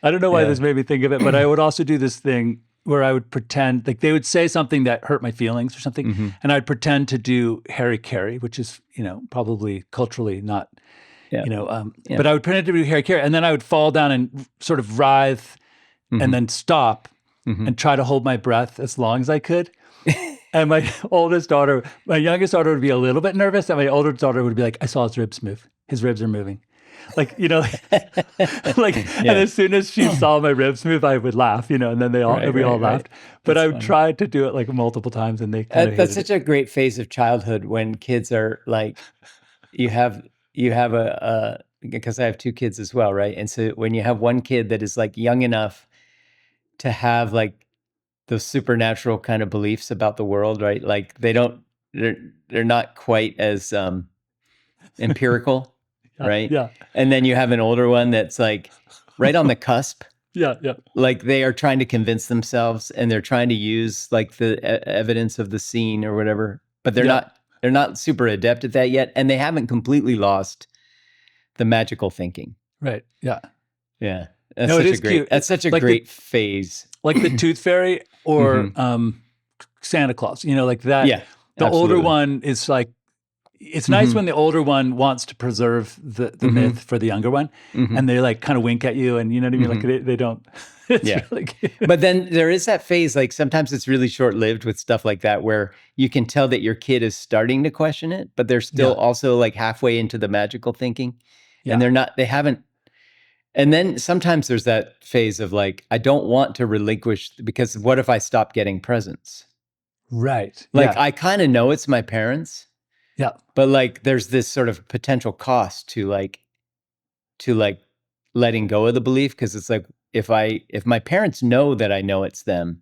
I don't know why this made me think of it, but I would also do this thing where I would pretend, like they would say something that hurt my feelings or something, and I'd pretend to do Harry Carey, which is, probably culturally not, but I would pretend to do Harry Carey, and then I would fall down and sort of writhe and then stop and try to hold my breath as long as I could. And my youngest daughter would be a little bit nervous, and my older daughter would be like, I saw his ribs move. His ribs are moving. And as soon as she saw my ribs move, I would laugh, and then we all laughed. But I would try to do it like multiple times, and they kind of that's such a great phase of childhood when kids are like, you have because I have 2 kids as well, right? And so when you have one kid that is like young enough to have like those supernatural kind of beliefs about the world, right? Like they're not quite as empirical. Right? Yeah. And then you have an older one that's like right on the cusp. Yeah. Like they are trying to convince themselves, and they're trying to use like the evidence of the scene or whatever, but they're not super adept at that yet, and they haven't completely lost the magical thinking. Right. Yeah. Yeah. That's such a great phase. Like the Tooth Fairy or Santa Claus, like that. Yeah. The older one is like, it's nice when the older one wants to preserve the myth for the younger one, and they like kind of wink at you, and you know what I mean? Like they don't. It's really cute. But then there is that phase, like sometimes it's really short-lived with stuff like that, where you can tell that your kid is starting to question it, but they're still also like halfway into the magical thinking, and they haven't. And then sometimes there's that phase of like, I don't want to relinquish, because what if I stop getting presents? Right. Like I kind of know it's my parents. Yeah. But like there's this sort of potential cost to letting go of the belief, because it's like, if my parents know that I know it's them,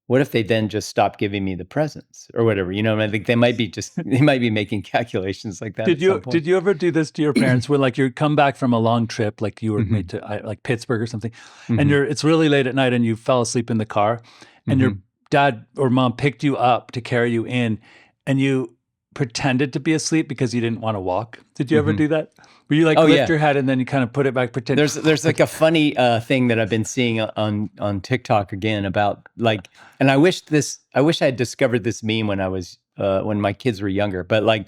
what if they then just stop giving me the presents or whatever? I think they might be making calculations like that. Did you ever do this to your parents, where like you come back from a long trip, like you were made to like Pittsburgh or something, and it's really late at night and you fell asleep in the car, and your dad or mom picked you up to carry you in, and you pretended to be asleep because you didn't want to walk? Did you ever do that? Where you like lift your head and then you kind of put it back, pretend? There's like a funny thing that I've been seeing on TikTok again about like, and I wish I had discovered this meme when I was when my kids were younger, but like,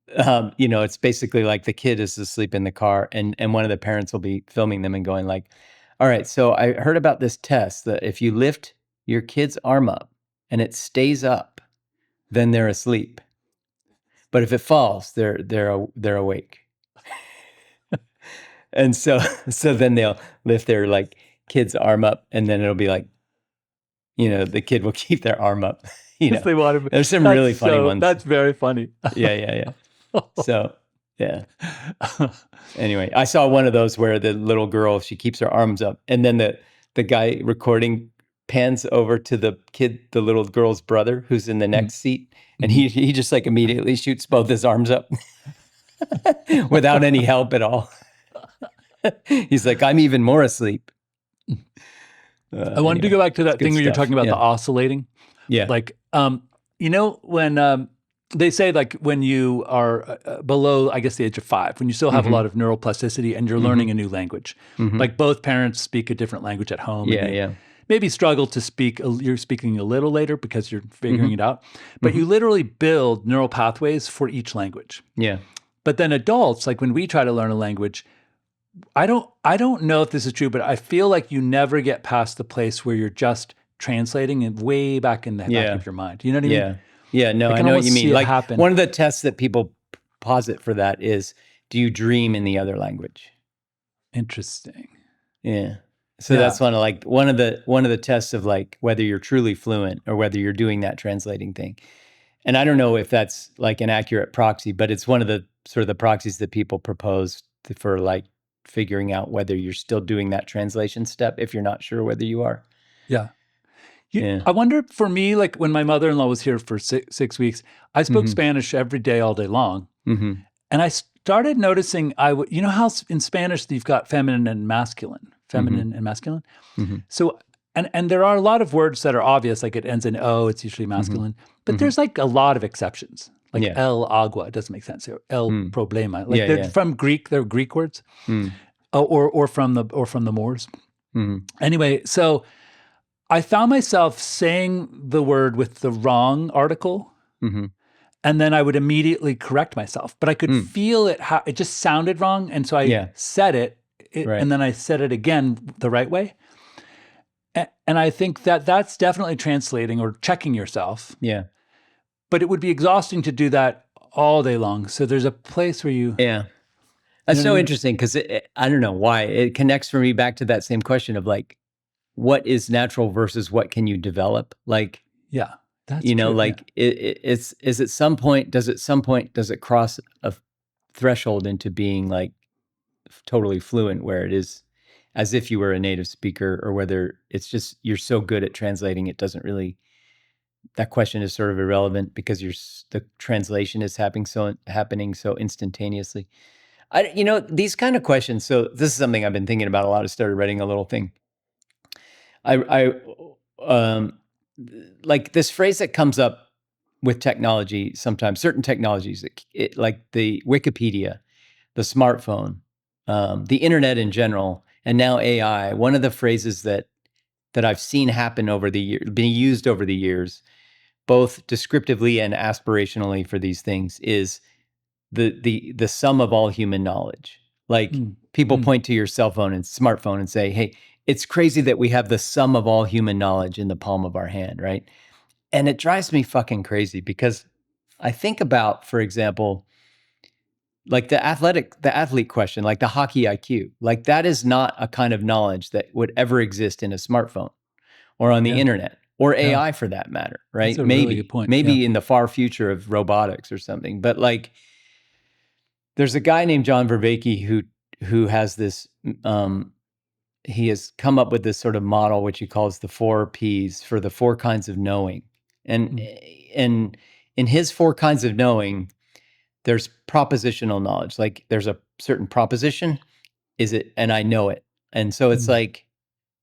it's basically like the kid is asleep in the car, and one of the parents will be filming them and going like, all right, so I heard about this test that if you lift your kid's arm up and it stays up, then they're asleep. But if it falls, they're awake. And so then they'll lift their like kid's arm up, and then it'll be like, the kid will keep their arm up. They want to, there's some really funny ones. That's very funny. Yeah. So yeah. Anyway, I saw one of those where the little girl, she keeps her arms up, and then the guy recording pans over to the little girl's brother who's in the next seat, and he just like immediately shoots both his arms up without any help at all. He's like, I'm even more asleep. I wanted to go back to that thing where you're talking about the oscillating. Yeah. Like, when they say like when you are below, I guess, the age of 5, when you still have a lot of neuroplasticity and you're learning a new language, like both parents speak a different language at home. Yeah. Maybe struggle to speak, you're speaking a little later because you're figuring it out, but you literally build neural pathways for each language. Yeah. But then adults, like when we try to learn a language, I don't know if this is true, but I feel like you never get past the place where you're just translating it way back in the back of your mind. You know what I mean? Yeah. No, I know what you mean. Like one of the tests that people posit for that is, do you dream in the other language? Interesting. Yeah. So that's one of the tests of like whether you're truly fluent or whether you're doing that translating thing. And I don't know if that's like an accurate proxy, but it's one of the sort of the proxies that people propose for like figuring out whether you're still doing that translation step if you're not sure whether you are. Yeah. I wonder, for me, like when my mother-in-law was here for 6 weeks, I spoke Spanish every day, all day long. And I started noticing, you know how in Spanish you've got feminine and masculine? So, and there are a lot of words that are obvious, like it ends in O, it's usually masculine. But there's like a lot of exceptions. Like el agua, it doesn't make sense. Or el problema. Like they're from Greek, they're Greek words. Or from the Moors. Anyway, so I found myself saying the word with the wrong article, and then I would immediately correct myself. But I could feel it, how it just sounded wrong, and so I said it, and then I said it again the right way. And I think that's definitely translating or checking yourself. Yeah. But it would be exhausting to do that all day long. So there's a place where you... Yeah. That's so interesting because I don't know why. It connects for me back to that same question of like, what is natural versus what can you develop? Like, yeah, that's you know, true, like does it cross a threshold into being like totally fluent where it is as if you were a native speaker, or whether it's just you're so good at translating it doesn't really, that question is sort of irrelevant because the translation is happening so instantaneously. These kind of questions. So this is something I've been thinking about a lot. I started writing a little thing. I like this phrase that comes up with technology sometimes, certain technologies, like the Wikipedia, the smartphone, the internet in general, and now AI. One of the phrases that I've seen happen over the years, being used over the years, both descriptively and aspirationally for these things, is the sum of all human knowledge. Like people point to your cell phone and smartphone and say, hey, it's crazy that we have the sum of all human knowledge in the palm of our hand, right? And it drives me fucking crazy because I think about, for example, like the athlete question, like the hockey IQ, like that is not a kind of knowledge that would ever exist in a smartphone or on the internet or AI for that matter, right? That's a really good point. Maybe in the far future of robotics or something. But like, there's a guy named John Vervaeke who has this, he has come up with this sort of model, which he calls the 4 Ps for the 4 kinds of knowing. And in his 4 kinds of knowing, there's propositional knowledge. Like there's a certain proposition, and I know it. And so it's like,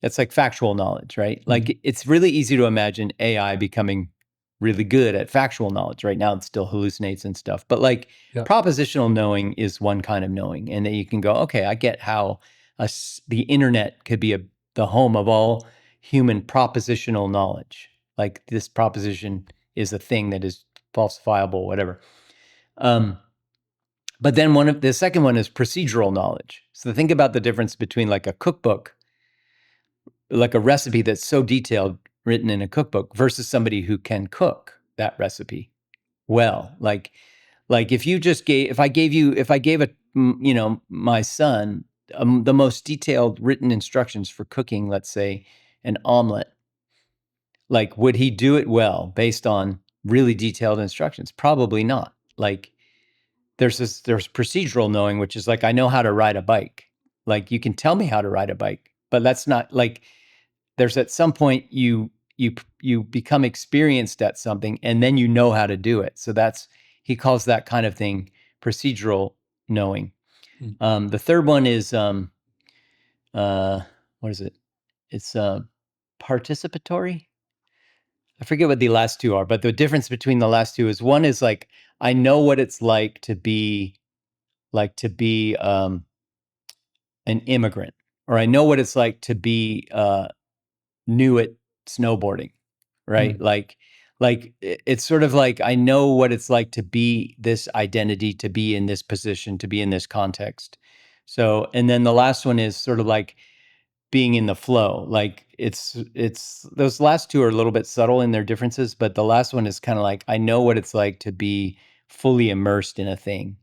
that's like factual knowledge, right? Like it's really easy to imagine AI becoming really good at factual knowledge. Right now it still hallucinates and stuff. But like propositional knowing is one kind of knowing. And then you can go, okay, I get how the internet could be the home of all human propositional knowledge. Like this proposition is a thing that is falsifiable, whatever. But then the second one is procedural knowledge. So think about the difference between like a cookbook, like a recipe that's so detailed written in a cookbook versus somebody who can cook that recipe well. Like if I gave my son the most detailed written instructions for cooking, let's say an omelet, like would he do it well based on really detailed instructions? Probably not. Like there's procedural knowing, which is like, I know how to ride a bike. Like you can tell me how to ride a bike, but that's not like, there's at some point you become experienced at something and then you know how to do it. So he calls that kind of thing procedural knowing. The third one is, what is it? It's participatory. I forget what the last 2 are, but the difference between the last 2 is one is like, I know what it's like to be an immigrant, or I know what it's like to be new at snowboarding, right? Like it's sort of like, I know what it's like to be this identity, to be in this position, to be in this context. So, and then the last one is sort of like being in the flow. Like it's those last 2 are a little bit subtle in their differences, but the last one is kind of like, I know what it's like to be fully immersed in a thing.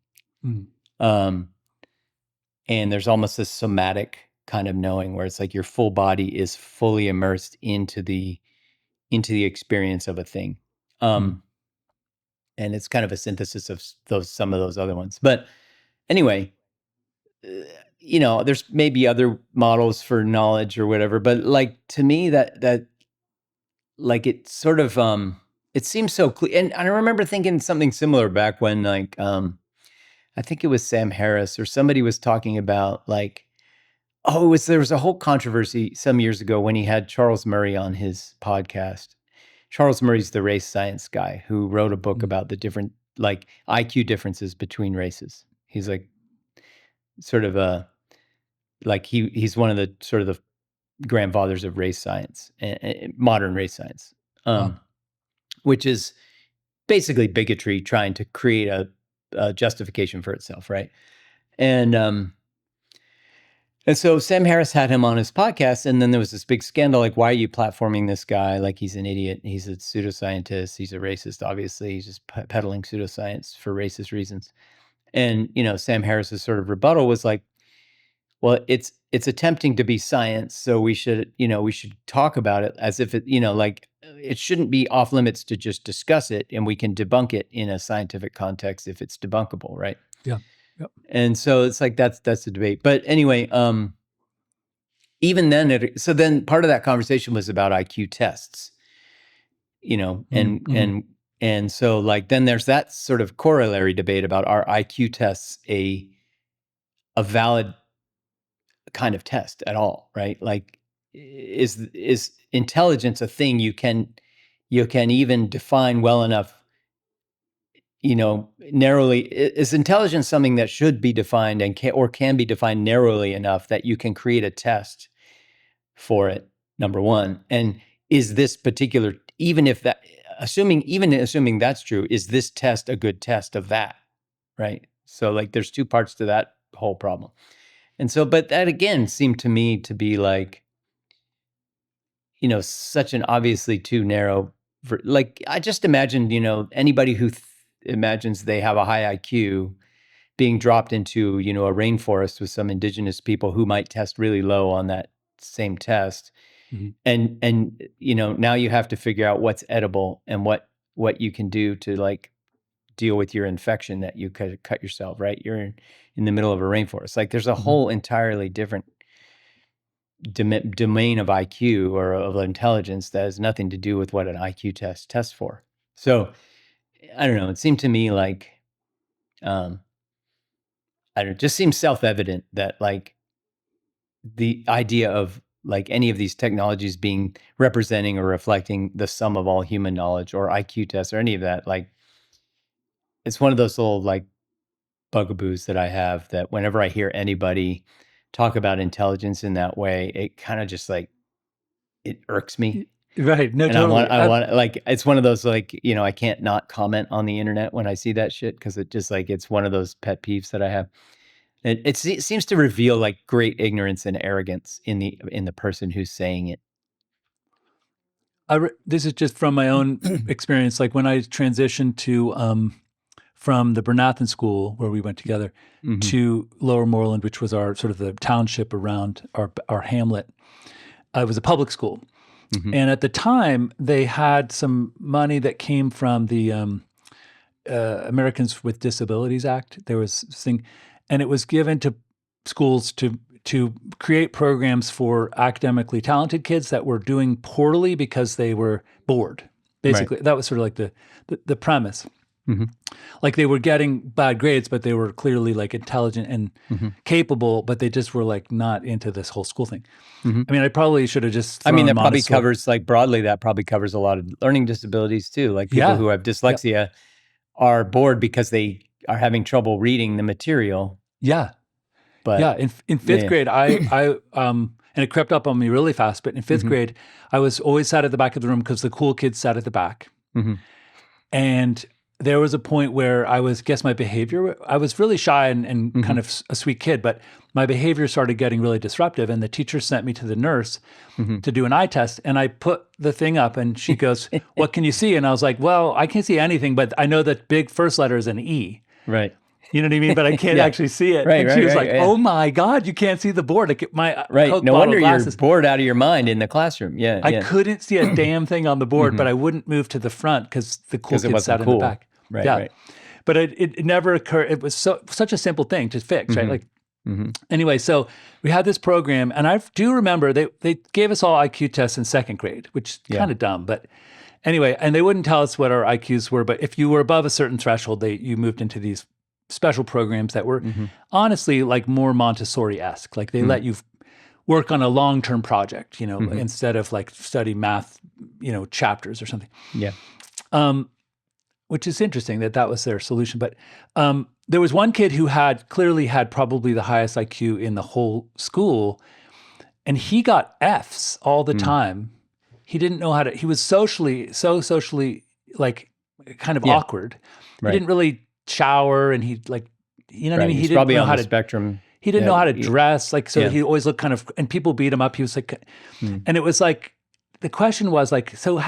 And there's almost this somatic kind of knowing where it's like your full body is fully immersed into the experience of a thing. And it's kind of a synthesis of some of those other ones. But anyway, there's maybe other models for knowledge or whatever, but like to me that like it sort of it seems so clear. And I remember thinking something similar back when like I think it was Sam Harris or somebody was talking about like, there was a whole controversy some years ago when he had Charles Murray on his podcast. Charles Murray's the race science guy who wrote a book about the different like IQ differences between races. He's like sort of like he's one of the sort of the grandfathers of race science, modern race science, which is basically bigotry trying to create a justification for itself, right? And so Sam Harris had him on his podcast, and then there was this big scandal, like, why are you platforming this guy? Like, he's an idiot. He's a pseudoscientist. He's a racist, obviously. He's just peddling pseudoscience for racist reasons. And, Sam Harris's sort of rebuttal was like, well, it's attempting to be science, so we should talk about it as if it, like, it shouldn't be off limits to just discuss it, and we can debunk it in a scientific context if it's debunkable, right? Yeah. Yep. And so it's like that's the debate. But anyway, even then, so then part of that conversation was about IQ tests, and so like then there's that sort of corollary debate about, are IQ tests a valid kind of test at all, right? Like, is intelligence a thing you can even define well enough? Narrowly, is intelligence something that should be defined and can be defined narrowly enough that you can create a test for it, number one? And is this particular, assuming that's true, is this test a good test of that, right? So like there's two parts to that whole problem. And so, but that again seemed to me to be like, such an obviously too narrow, like I just imagined, anybody who imagines they have a high IQ being dropped into, a rainforest with some indigenous people who might test really low on that same test. Mm-hmm. And now you have to figure out what's edible and what you can do to like deal with your infection that you could cut yourself, right? You're in the middle of a rainforest. Like there's a whole entirely different domain of IQ or of intelligence that has nothing to do with what an IQ test tests for. So I don't know. It seemed to me like, it just seems self-evident that like the idea of like any of these technologies being representing or reflecting the sum of all human knowledge or IQ tests or any of that, like it's one of those little like bugaboos that I have, that whenever I hear anybody talk about intelligence in that way, it kind of just like, it irks me. Right. No, and totally. I want like, it's one of those like, I can't not comment on the internet when I see that shit, because it just like, it's one of those pet peeves that I have. And it seems to reveal like great ignorance and arrogance in the person who's saying it. This is just from my own experience. Like when I transitioned to from the Bernathen School, where we went together, to Lower Moreland, which was our sort of the township around our hamlet. It was a public school. And at the time, they had some money that came from the Americans with Disabilities Act. There was this thing, and it was given to schools to create programs for academically talented kids that were doing poorly because they were bored. Basically, that was sort of like the premise. Like they were getting bad grades, but they were clearly like intelligent and capable, but they just were like not into this whole school thing. I mean, I probably should have just thrown that probably covers like broadly, that probably covers a lot of learning disabilities too. Like people who have dyslexia are bored because they are having trouble reading the material. But in fifth grade, I and it crept up on me really fast, but in fifth grade, I was always sat at the back of the room because the cool kids sat at the back. And there was a point where I was really shy and kind of a sweet kid, but my behavior started getting really disruptive, and the teacher sent me to the nurse to do an eye test, and I put the thing up, and she goes, "What can you see?" And I was like, "Well, I can't see anything, but I know that big first letter is an E." Right. You know what I mean? But I can't actually see it. Right, and she was right, like, yeah. "Oh my God, you can't see the board." Like my Coke No bottle wonder glasses. you're bored out of your mind in the classroom. Yeah, I couldn't see a damn thing on the board, Mhm. but I wouldn't move to the front because the cool 'Cause it kids wasn't sat in cool. the back. Right, yeah. right. But it never occurred. It was such a simple thing to fix, right? Mhm. Like Mhm. anyway, so we had this program, and I do remember they gave us all IQ tests in second grade, which is Yeah. kind of dumb, but anyway, and they wouldn't tell us what our IQs were, but if you were above a certain threshold, you moved into these special programs that were Mhm. honestly like more Montessori-esque. Like they let you work on a long-term project, you know, instead of like study math, you know, chapters or something. Yeah. Which is interesting that was their solution. But there was one kid who clearly had probably the highest IQ in the whole school, and he got Fs all the time. He didn't know how to. He was socially like kind of awkward. Right. He didn't really shower, and he like, you know what I mean. He's He didn't probably know on how the to. spectrum. He didn't know how to dress, like so. Yeah. He always looked kind of, and people beat him up. He was like, and it was like. The question was like, so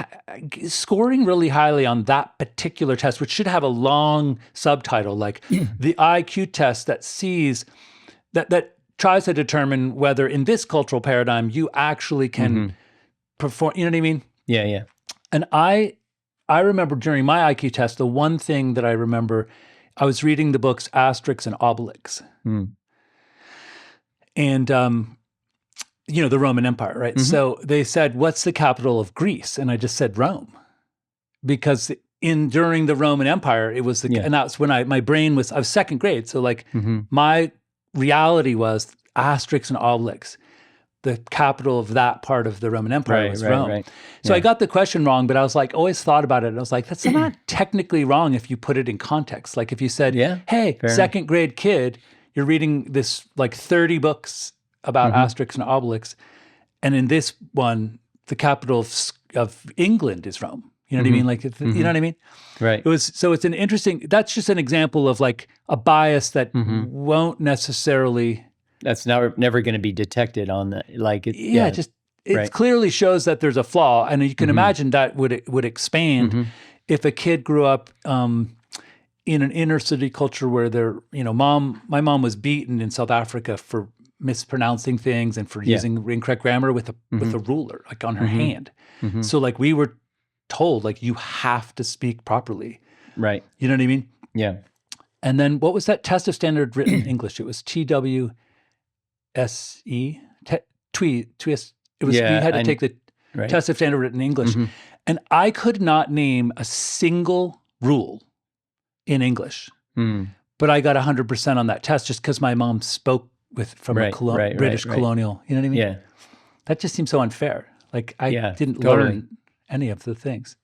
scoring really highly on that particular test, which should have a long subtitle, like the IQ test that sees that tries to determine whether in this cultural paradigm you actually can perform. You know what I mean? Yeah, yeah. And I remember during my IQ test, the one thing that I remember, I was reading the books Asterix and Obelix, and you know, the Roman Empire, right? So they said, what's the capital of Greece? And I just said Rome. Because during the Roman Empire, it was and that's when my brain was, I was second grade. So like my reality was Asterix and Obelix. The capital of that part of the Roman Empire was Rome. Right. So I got the question wrong, but I was like, always thought about it. And I was like, that's not technically wrong if you put it in context. Like if you said, hey, second grade kid, you're reading this like 30 books about Asterix and Obelix, and in this one, the capital of England is Rome. You know what I mean? Like, you know what I mean? Right. So it's an interesting. That's just an example of like a bias that won't necessarily. That's never going to be detected on the like. It clearly shows that there's a flaw, and you can imagine that would expand if a kid grew up in an inner city culture where my mom was beaten in South Africa for mispronouncing things and for using incorrect grammar with a ruler, like on her hand. So like we were told, like, you have to speak properly. Right. You know what I mean? Yeah. And then what was that test of standard written English? It was TWSE. Twist. It was, we had to take the test of standard written English. And I could not name a single rule in English. But I got 100% on that test just because my mom spoke from a British colonial, you know what I mean? Yeah. That just seems so unfair. Like I didn't learn any of the things.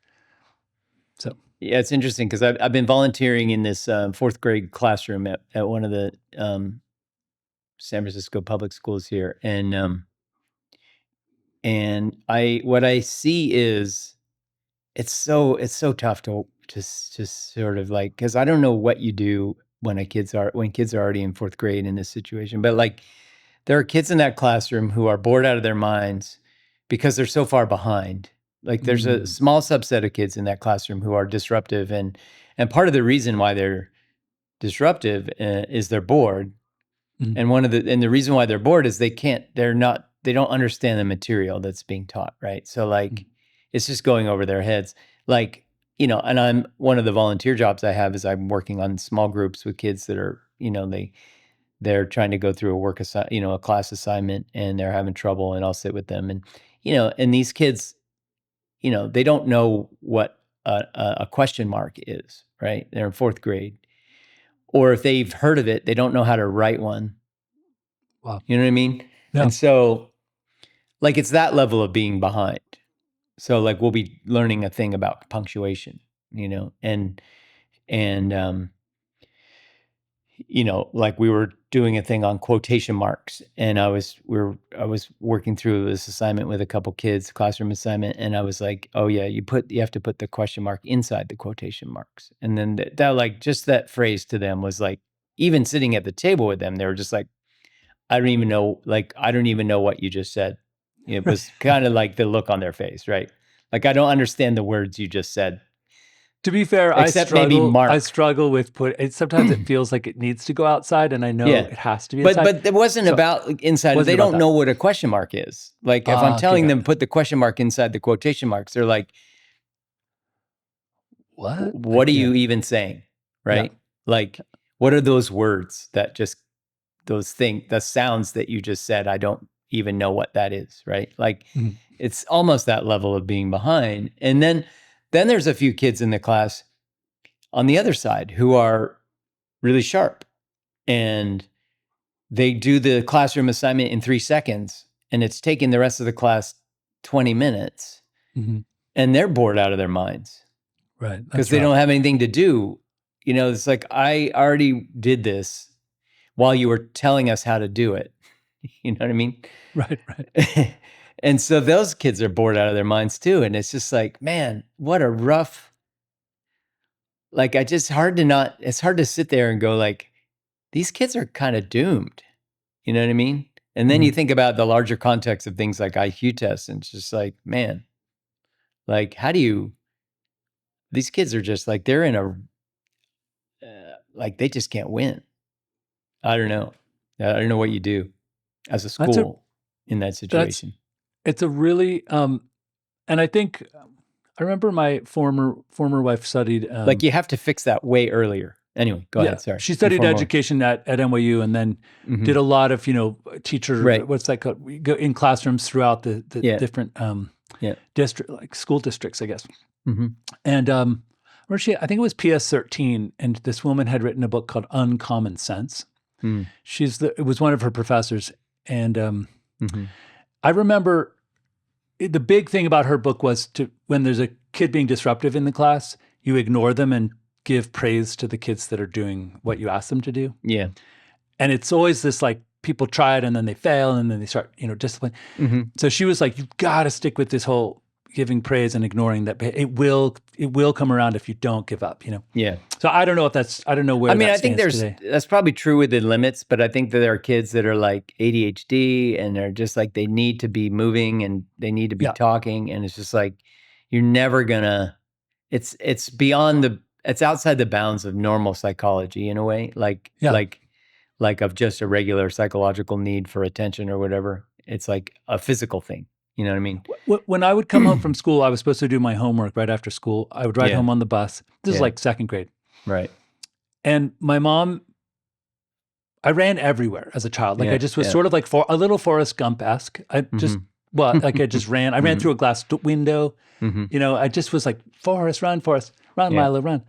So yeah, it's interesting because I've been volunteering in this fourth grade classroom at one of the San Francisco public schools here, and what I see is it's so tough to sort of like, because I don't know what you do when kids are already in fourth grade in this situation, but like there are kids in that classroom who are bored out of their minds because they're so far behind. Like there's a small subset of kids in that classroom who are disruptive, and part of the reason why they're disruptive is they're bored. And the reason why they're bored is they don't understand the material that's being taught, right? So like it's just going over their heads. Like, you know, and I'm one of the volunteer jobs I have is I'm working on small groups with kids that are, you know, they're trying to go through a class assignment and they're having trouble, and I'll sit with them, and you know, and these kids, you know, they don't know what a question mark is, right? They're in fourth grade. Or if they've heard of it, they don't know how to write one. Wow. You know what I mean? Yeah. And so, like, it's that level of being behind. So, like, we'll be learning a thing about punctuation, you know, and you know, like we were doing a thing on quotation marks, and I was working through this assignment with a couple kids, classroom assignment, and I was like, oh yeah, you have to put the question mark inside the quotation marks. And then that like just that phrase to them was like, even sitting at the table with them, they were just like, I don't even know what you just said. It was kind of like the look on their face, right? Like, I don't understand the words you just said. To be fair, Except maybe Mark. I struggle with sometimes it feels like it needs to go outside, and I know Yeah. it has to be inside. But it wasn't about inside. Wasn't They about don't that. know what a question mark is. Like if I'm Okay, telling got them it. put the question mark inside the quotation marks, they're like, What? what are you even saying? Right? Like, what are those words that just, the sounds that you just said, I don't even know what that is, right? Like, Mhm. it's almost that level of being behind. And then there's a few kids in the class on the other side who are really sharp, and they do the classroom assignment in 3 seconds, and it's taking the rest of the class 20 minutes, Mhm. and they're bored out of their minds Right. because they don't have anything to do. You know, it's like, I already did this while you were telling us how to do it. You know what I mean? Right. Right. And so those kids are bored out of their minds too. And it's just like, man, what a rough, like, it's hard to sit there and go like, these kids are kind of doomed. You know what I mean? And then you think about the larger context of things like IQ tests, and it's just like, man, like, these kids are just like, they're in like, they just can't win. I don't know. I don't know what you do as a school in that situation. It's a really, and I think, I remember my former wife studied. Like, you have to fix that way earlier. Anyway, go ahead. Sorry. She studied education at NYU, and then did a lot of, teacher, what's that called? We go in classrooms throughout the different district, like school districts, I guess. And I think it was PS 13, and this woman had written a book called Uncommon Sense. It was one of her professors, and I remember the big thing about her book was when there's a kid being disruptive in the class, you ignore them and give praise to the kids that are doing what you ask them to do. Yeah. And it's always this, like, people try it and then they fail and then they start, discipline. So she was like, you've got to stick with this whole giving praise and ignoring that. It will come around if you don't give up, Yeah. So I don't know I don't know where I think today. that's probably true within limits, but I think that there are kids that are like ADHD, and they're just like, they need to be moving and they need to be talking. And it's just like, you're never gonna, it's outside the bounds of normal psychology in a way, like of just a regular psychological need for attention or whatever. It's like a physical thing. You know what I mean? When I would come home from school, I was supposed to do my homework right after school. I would ride home on the bus. This is like second grade. Right. And my mom, I ran everywhere as a child. Like, I just was sort of like a little Forrest Gump-esque. I just ran. I ran through a glass window. I just was like, Forrest, run, MiLo, run.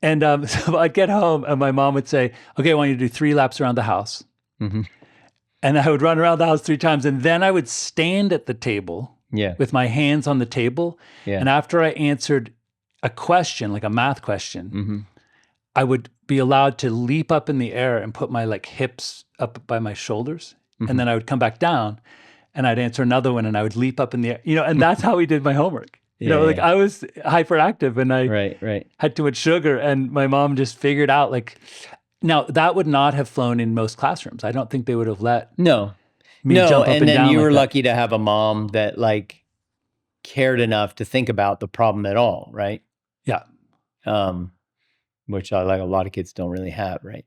And so I'd get home and my mom would say, okay, I want you to do 3 laps around the house. And I would run around the house 3 times. And then I would stand at the table with my hands on the table. And after I answered a question, like a math question, I would be allowed to leap up in the air and put my hips up by my shoulders. And then I would come back down and I'd answer another one and I would leap up in the air, and that's how we did my homework. I was hyperactive and I had too much sugar, and my mom just figured out, now that would not have flown in most classrooms. I don't think they would have let me jump up and down. And then you were that. lucky to have a mom that cared enough to think about the problem at all, right? Yeah. Which a lot of kids don't really have, right?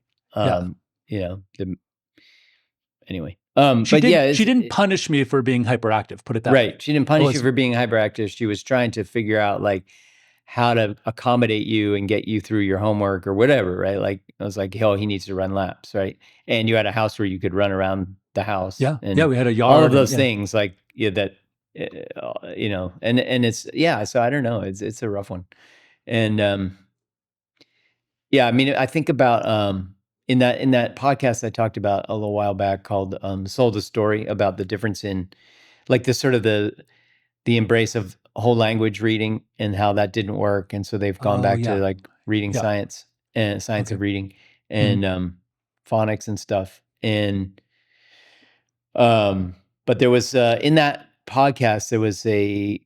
Anyway. She didn't punish me for being hyperactive, put it that way. Right. She didn't punish you for being hyperactive. She was trying to figure out how to accommodate you and get you through your homework or whatever, right? I was like, he needs to run laps, right? And you had a house where you could run around the house. Yeah. And we had a yard. All of those things, and it's, so I don't know. It's a rough one. And I think about in that podcast I talked about a little while back called Sold a Story, about the difference in this sort of the embrace of whole language reading and how that didn't work. And so they've gone back to reading science and science of reading and phonics and stuff. And but there was in that podcast, there was a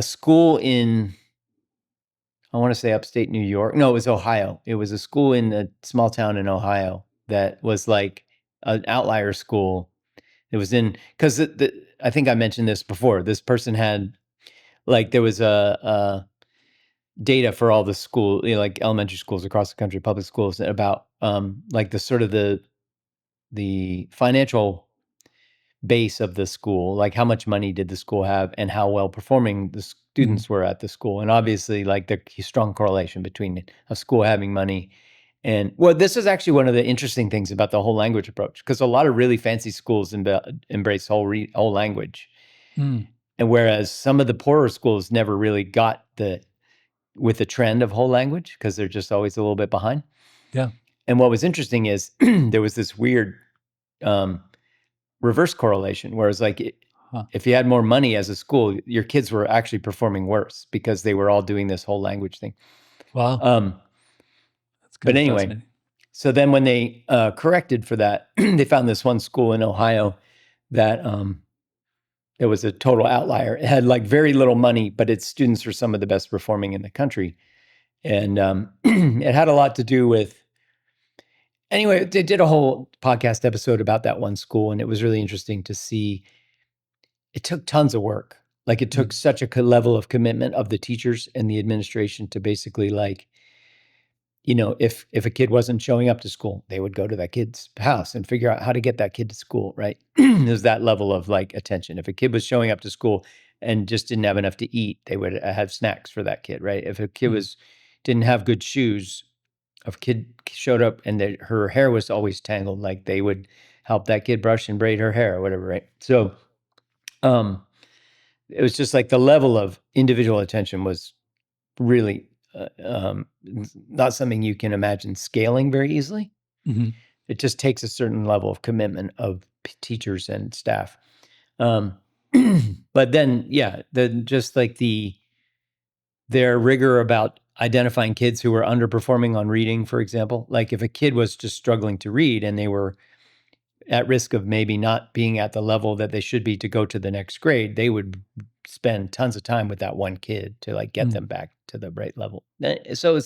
school in, I want to say upstate New York. No, it was Ohio. It was a school in a small town in Ohio that was like an outlier school. It was because I think I mentioned this before. This person had there was data for all the school, like elementary schools across the country, public schools, about like the sort of the financial base of the school, like how much money did the school have and how well performing the students were at the school. And obviously, like the strong correlation between a school having money and, well, this is actually one of the interesting things about the whole language approach, because a lot of really fancy schools embrace whole language. Mm. And whereas some of the poorer schools never really got with the trend of whole language, because they're just always a little bit behind. Yeah. And what was interesting is there was this weird reverse correlation, whereas like if you had more money as a school, your kids were actually performing worse because they were all doing this whole language thing. Wow. That's But anyway, so then when they corrected for that, they found this one school in Ohio that it was a total outlier. It had like very little money, but its students were some of the best performing in the country. And it had a lot to do with, anyway, they did a whole podcast episode about that one school, and it was really interesting to see. It took tons of work. Like it took such a level of commitment of the teachers and the administration to basically, like, if a kid wasn't showing up to school, they would go to that kid's house and figure out how to get that kid to school, right? There's that level of like attention. If a kid was showing up to school and just didn't have enough to eat, they would have snacks for that kid, right? If a kid didn't have good shoes, if a kid showed up and her hair was always tangled, like they would help that kid brush and braid her hair or whatever, right? So it was just like the level of individual attention was really not something you can imagine scaling very easily. Mm-hmm. It just takes a certain level of commitment of teachers and staff. But then, yeah, just like their rigor about identifying kids who were underperforming on reading, for example. Like if a kid was just struggling to read and they were at risk of maybe not being at the level that they should be to go to the next grade, they would spend tons of time with that one kid to like get them back to the right level. So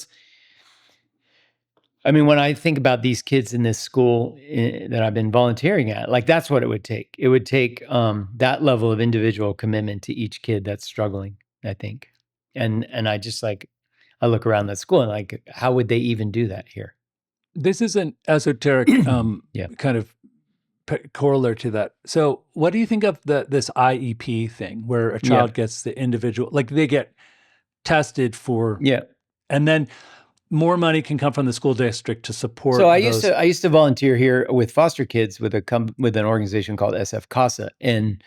when I think about these kids in this school that I've been volunteering at, like that's what it would take. It would take that level of individual commitment to each kid that's struggling, I think. And I just like, I look around that school and like, how would they even do that here? This is an esoteric kind of corollary to that. So what do you think of this IEP thing where a child gets the individual, like they get tested for, and then more money can come from the school district to support. So I used to volunteer here with foster kids with an organization called SF CASA, and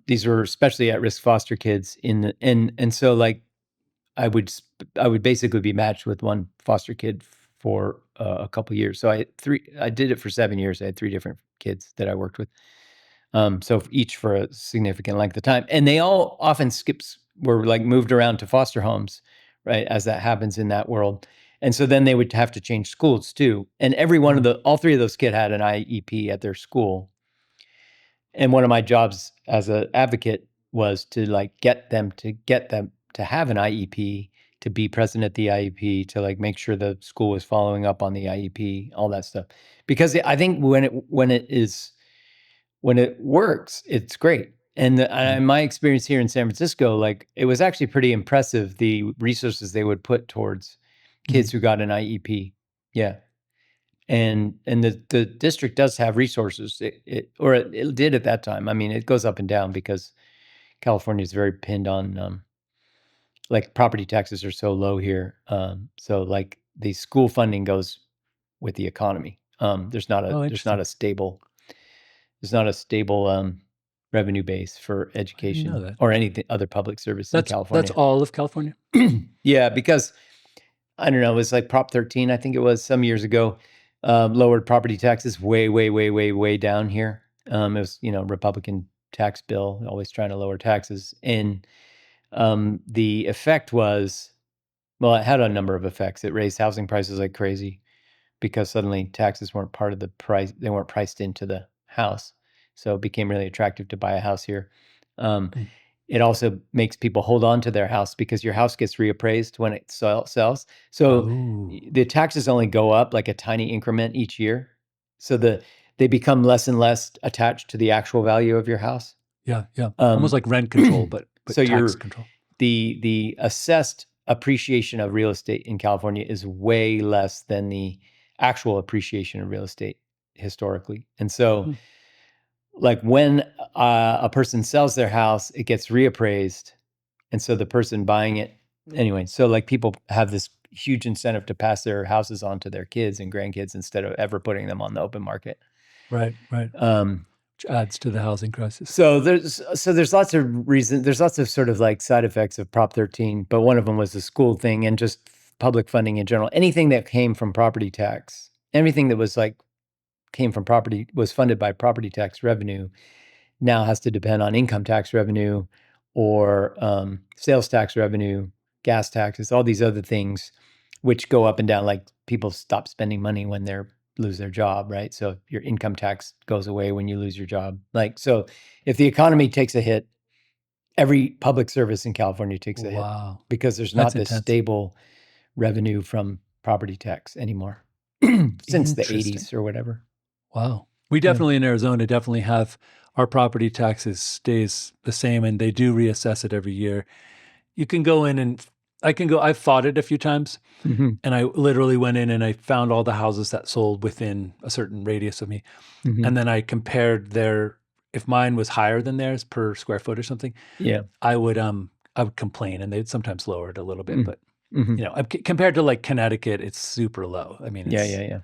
these were especially at-risk foster kids and so like I would basically be matched with one foster kid for a couple of years. So I did it for 7 years. I had 3 different kids that I worked with. So each for a significant length of time, and they all often were like moved around to foster homes, right? As that happens in that world. And so then they would have to change schools too. And all 3 of those kids had an IEP at their school. And one of my jobs as an advocate was to like get them to have an IEP, to be present at the IEP, to like make sure the school was following up on the IEP, all that stuff. Because I think when it works, it's great. And my experience here in San Francisco, like it was actually pretty impressive, the resources they would put towards kids who got an IEP. Yeah. And the district does have resources, it did at that time. I mean, it goes up and down because California is very pinned on like property taxes are so low here. So like the school funding goes with the economy. There's not a stable revenue base for education or anything other public service in California. That's all of California? Yeah, because I don't know, it was like Prop 13, I think it was some years ago, lowered property taxes way down here. It was, Republican tax bill, always trying to lower taxes. And the effect was, well, it had a number of effects. It raised housing prices like crazy because suddenly taxes weren't part of the price. They weren't priced into the house. So it became really attractive to buy a house here. It also makes people hold on to their house because your house gets reappraised when it sells. So the taxes only go up like a tiny increment each year. So they become less and less attached to the actual value of your house. Yeah. Almost like rent control, but so tax control. The assessed appreciation of real estate in California is way less than the actual appreciation of real estate historically. And so like when a person sells their house, it gets reappraised. And so the person buying it, anyway, so like people have this huge incentive to pass their houses on to their kids and grandkids instead of ever putting them on the open market. Right. Which adds to the housing crisis. So there's lots of reasons. There's lots of sort of like side effects of Prop 13, but one of them was the school thing and just public funding in general. Anything that came from property tax, everything that was like came from property was funded by property tax revenue now has to depend on income tax revenue or sales tax revenue, gas taxes, all these other things, which go up and down. Like people stop spending money when they lose their job, right? So your income tax goes away when you lose your job. Like, so if the economy takes a hit, every public service in California takes a hit because there's not this stable revenue from property tax anymore since the 80s or whatever. Wow. We definitely in Arizona definitely have our property taxes stays the same, and they do reassess it every year. You can go in and I've fought it a few times, and I literally went in and I found all the houses that sold within a certain radius of me. And then I compared if mine was higher than theirs per square foot or something, I would complain, and they'd sometimes lower it a little bit, but you know, compared to like Connecticut, it's super low. I mean, it's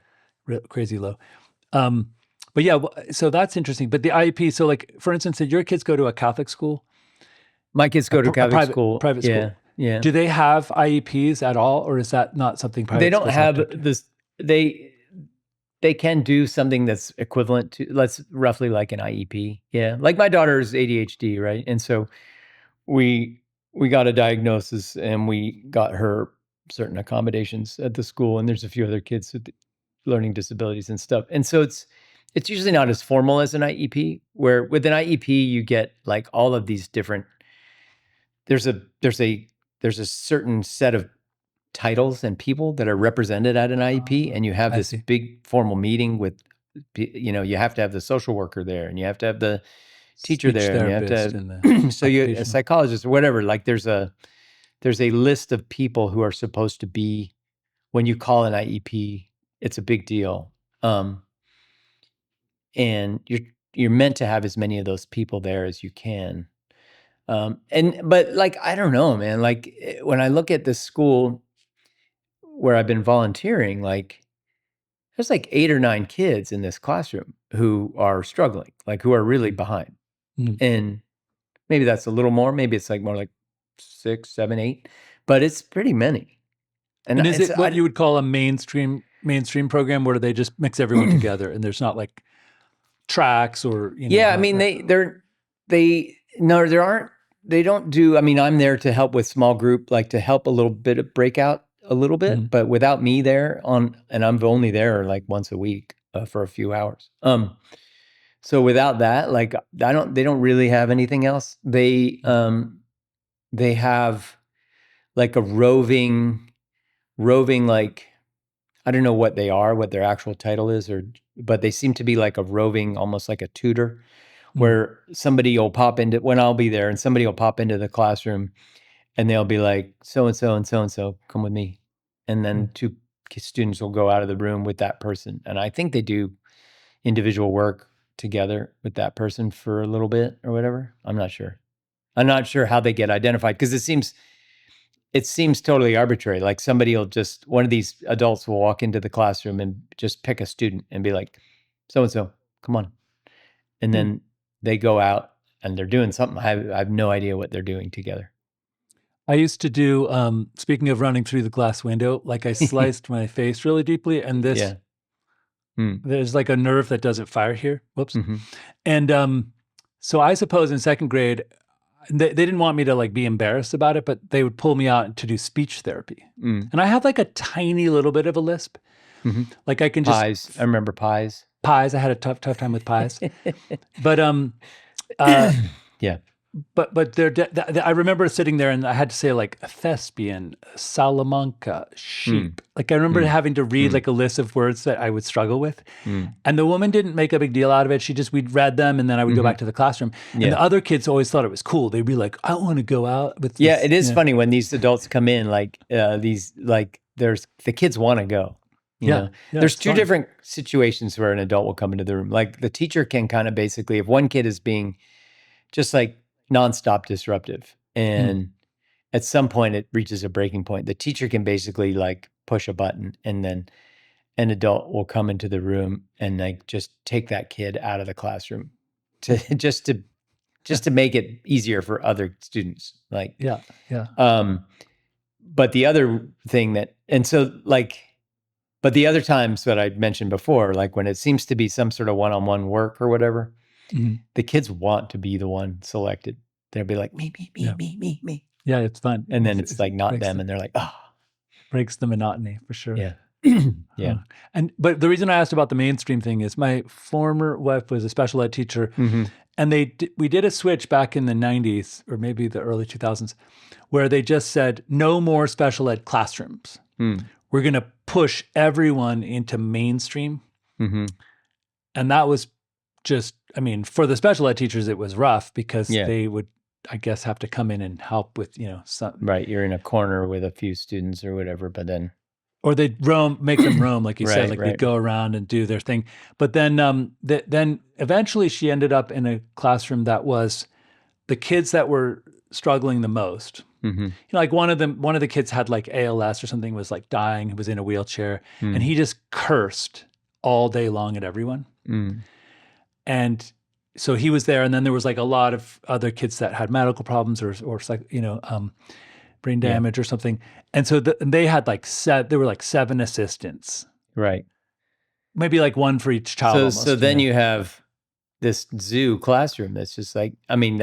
crazy low. But yeah, so that's interesting. But the IEP, so like, for instance, did your kids go to a Catholic school? My kids go to Catholic school. Private school. Yeah. Do they have IEPs at all, or is that not something private They don't schools have to? this. They can do something that's equivalent to, let's roughly like an IEP. Yeah. Like my daughter's ADHD, right? And so we got a diagnosis and we got her certain accommodations at the school, and there's a few other kids with learning disabilities and stuff. And so it's usually not as formal as an IEP, where with an IEP you get like all of these different, there's a certain set of titles and people that are represented at an IEP, and you have this big formal meeting with, you know, you have to have the social worker there, and you have to have the teacher there, and you have to have, so you a psychologist or whatever. Like there's a list of people who are supposed to be, when you call an IEP, it's a big deal. And you're meant to have as many of those people there as you can. But like, I don't know, man, like when I look at this school where I've been volunteering, like there's like 8 or 9 kids in this classroom who are struggling, like who are really behind. And maybe that's a little more, maybe it's like more like 6, 7, 8, but it's pretty many. And is it what you would call a mainstream program, where they just mix everyone together and there's not like tracks or, you know? Yeah, I mean, they don't do, I mean, I'm there to help with small group, like to help a little bit of breakout a little bit, but without me there and I'm only there like once a week for a few hours. So without that, like they don't really have anything else. They have like a roving, like, I don't know what they are, what their actual title is, but they seem to be like a roving, almost like a tutor, where somebody will pop into, when I'll be there, and somebody will pop into the classroom and they'll be like, so-and-so and so-and-so, come with me. And then 2 students will go out of the room with that person. And I think they do individual work together with that person for a little bit or whatever. I'm not sure how they get identified, because it seems totally arbitrary. Like one of these adults will walk into the classroom and just pick a student and be like, so-and-so, come on. And then they go out and they're doing something. I have no idea what they're doing together. I used to do, speaking of running through the glass window, like I sliced my face really deeply, and there's like a nerve that doesn't fire here. Whoops. And so I suppose in 2nd grade, they didn't want me to like be embarrassed about it, but they would pull me out to do speech therapy. And I have like a tiny little bit of a lisp. Like I can just... Pies. I remember pies. I had a tough time with pies. But yeah. but I remember sitting there and I had to say like a thespian, Salamanca, sheep. Like I remember having to read like a list of words that I would struggle with. And the woman didn't make a big deal out of it. We'd read them and then I would go back to the classroom. And the other kids always thought it was cool. They'd be like, I want to go out with this. Yeah, it is funny when these adults come in, like there's the kids want to go. You know? There's two different situations where an adult will come into the room. Like the teacher can kind of basically, if one kid is being just like nonstop disruptive and at some point it reaches a breaking point, the teacher can basically like push a button and then an adult will come into the room and like just take that kid out of the classroom to just to make it easier for other students. Like, but the other thing but the other times that I mentioned before, like when it seems to be some sort of one-on-one work or whatever, the kids want to be the one selected. They'll be like, me. Yeah, it's fun. And then it's like not them. And they're like, oh. Breaks the monotony for sure. Yeah. Yeah. But the reason I asked about the mainstream thing is my former wife was a special ed teacher. And we did a switch back in the 90s or maybe the early 2000s where they just said, no more special ed classrooms. We're going to push everyone into mainstream. And that was just, I mean, for the special ed teachers, it was rough because they would, I guess, have to come in and help with, some. Right. You're in a corner with a few students or whatever, but then. Or they'd make them roam, like you said, like they'd go around and do their thing. But then, then eventually she ended up in a classroom that was the kids that were struggling the most. Like one of the kids had like ALS or something, was like dying, was in a wheelchair, and he just cursed all day long at everyone. And so he was there, and then there was like a lot of other kids that had medical problems or brain damage or something. And so they had like there were like 7 assistants. Right. Maybe like one for each child. So then you have this zoo classroom that's just like, I mean,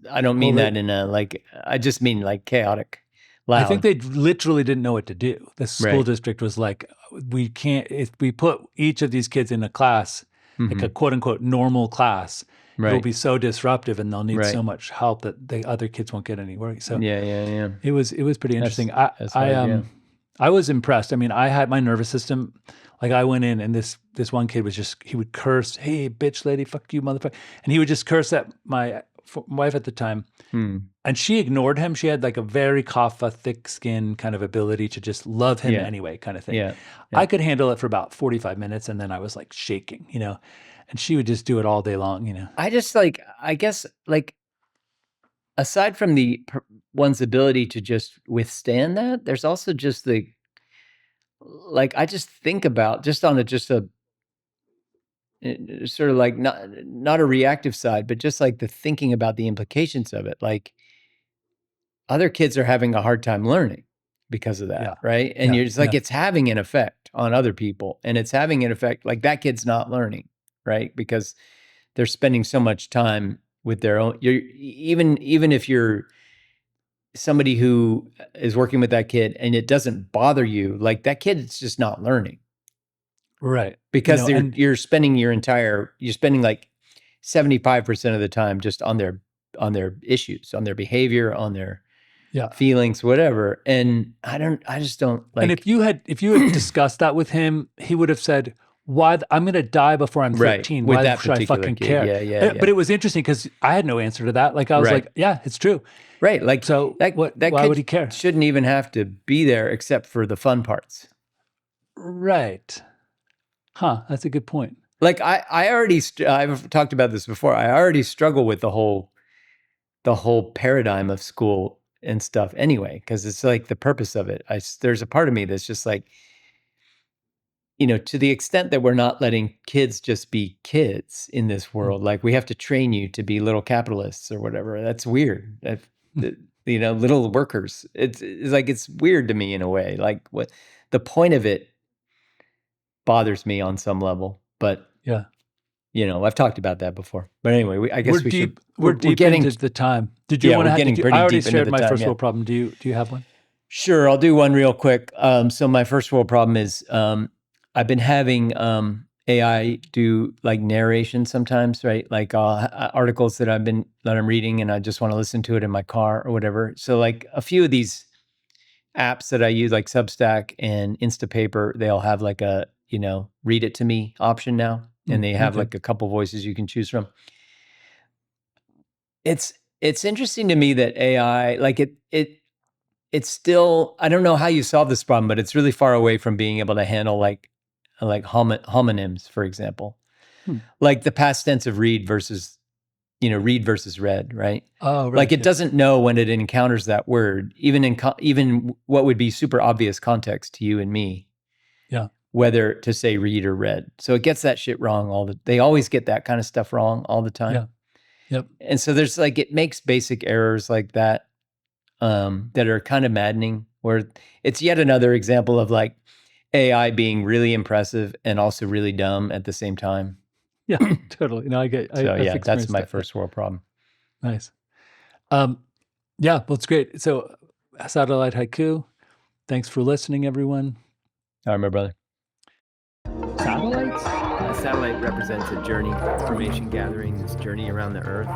I don't mean that in a like, I just mean like chaotic, loud. I think they literally didn't know what to do. The school district was like, we can't, if we put each of these kids in a class, like a quote unquote normal class, it'll be so disruptive and they'll need so much help that the other kids won't get any work. So it was pretty interesting. I was impressed. I mean, I had my nervous system, like I went in and this one kid he would curse, hey, bitch lady, fuck you, motherfucker. And he would just curse at my wife at the time. And she ignored him. She had like a very kapha, thick skin kind of ability to just love him anyway kind of thing. I could handle it for about 45 minutes and then I was like shaking, and she would just do it all day long, I just I guess aside from one's ability to just withstand that, there's also just I just think about just on a sort of like not a reactive side, but just like the thinking about the implications of it. Like other kids are having a hard time learning because of that, right? And you're just like, it's having an effect on other people, and it's having an effect, like that kid's not learning, right? Because they're spending so much time with their own, even if you're somebody who is working with that kid and it doesn't bother you, like that kid is just not learning. Right. Because you're spending like 75% of the time just on their issues, on their behavior, on their feelings, whatever. And I just don't like. And if you had discussed that with him, he would have said, why I'm going to die before I'm 13. With why that should I fucking kid. care? Yeah. But it was interesting because I had no answer to that. Like I was like, yeah, it's true. Right. Like so why would he care? Shouldn't even have to be there except for the fun parts. Right. Huh. That's a good point. Like I've talked about this before. I already struggle with the whole paradigm of school and stuff anyway, because it's like the purpose of it. There's a part of me that's just like, to the extent that we're not letting kids just be kids in this world, like we have to train you to be little capitalists or whatever. That's weird. Little workers. It's like, it's weird to me in a way. Like what the point of it bothers me on some level, but I've talked about that before. But anyway, I guess we're deep into the time. Did you want to have? I already shared my first world problem. Do you have one? Sure, I'll do one real quick. So my first world problem is I've been having AI do like narration sometimes, right? Like articles that I'm reading and I just want to listen to it in my car or whatever. So like a few of these apps that I use, like Substack and Instapaper, they'll have like a, read it to me option now. And they have like a couple voices you can choose from. It's interesting to me that AI, like it's still, I don't know how you solve this problem, but it's really far away from being able to handle like homonyms, for example. Like the past tense of read versus read, right? Oh, right. Like it doesn't know when it encounters that word, even even what would be super obvious context to you and me. Yeah. Whether to say read or read. So it gets that shit wrong they always get that kind of stuff wrong all the time. Yeah. Yep. And so there's like, it makes basic errors like that, that are kind of maddening, where it's yet another example of like AI being really impressive and also really dumb at the same time. Yeah, totally. No, I get. So I've yeah, that's experienced my that. first world problem. Nice. Yeah, well, it's great. So, Satellite Haiku. Thanks for listening, everyone. All right, my brother. Satellites? A satellite represents a journey, information gathering, this journey around the Earth.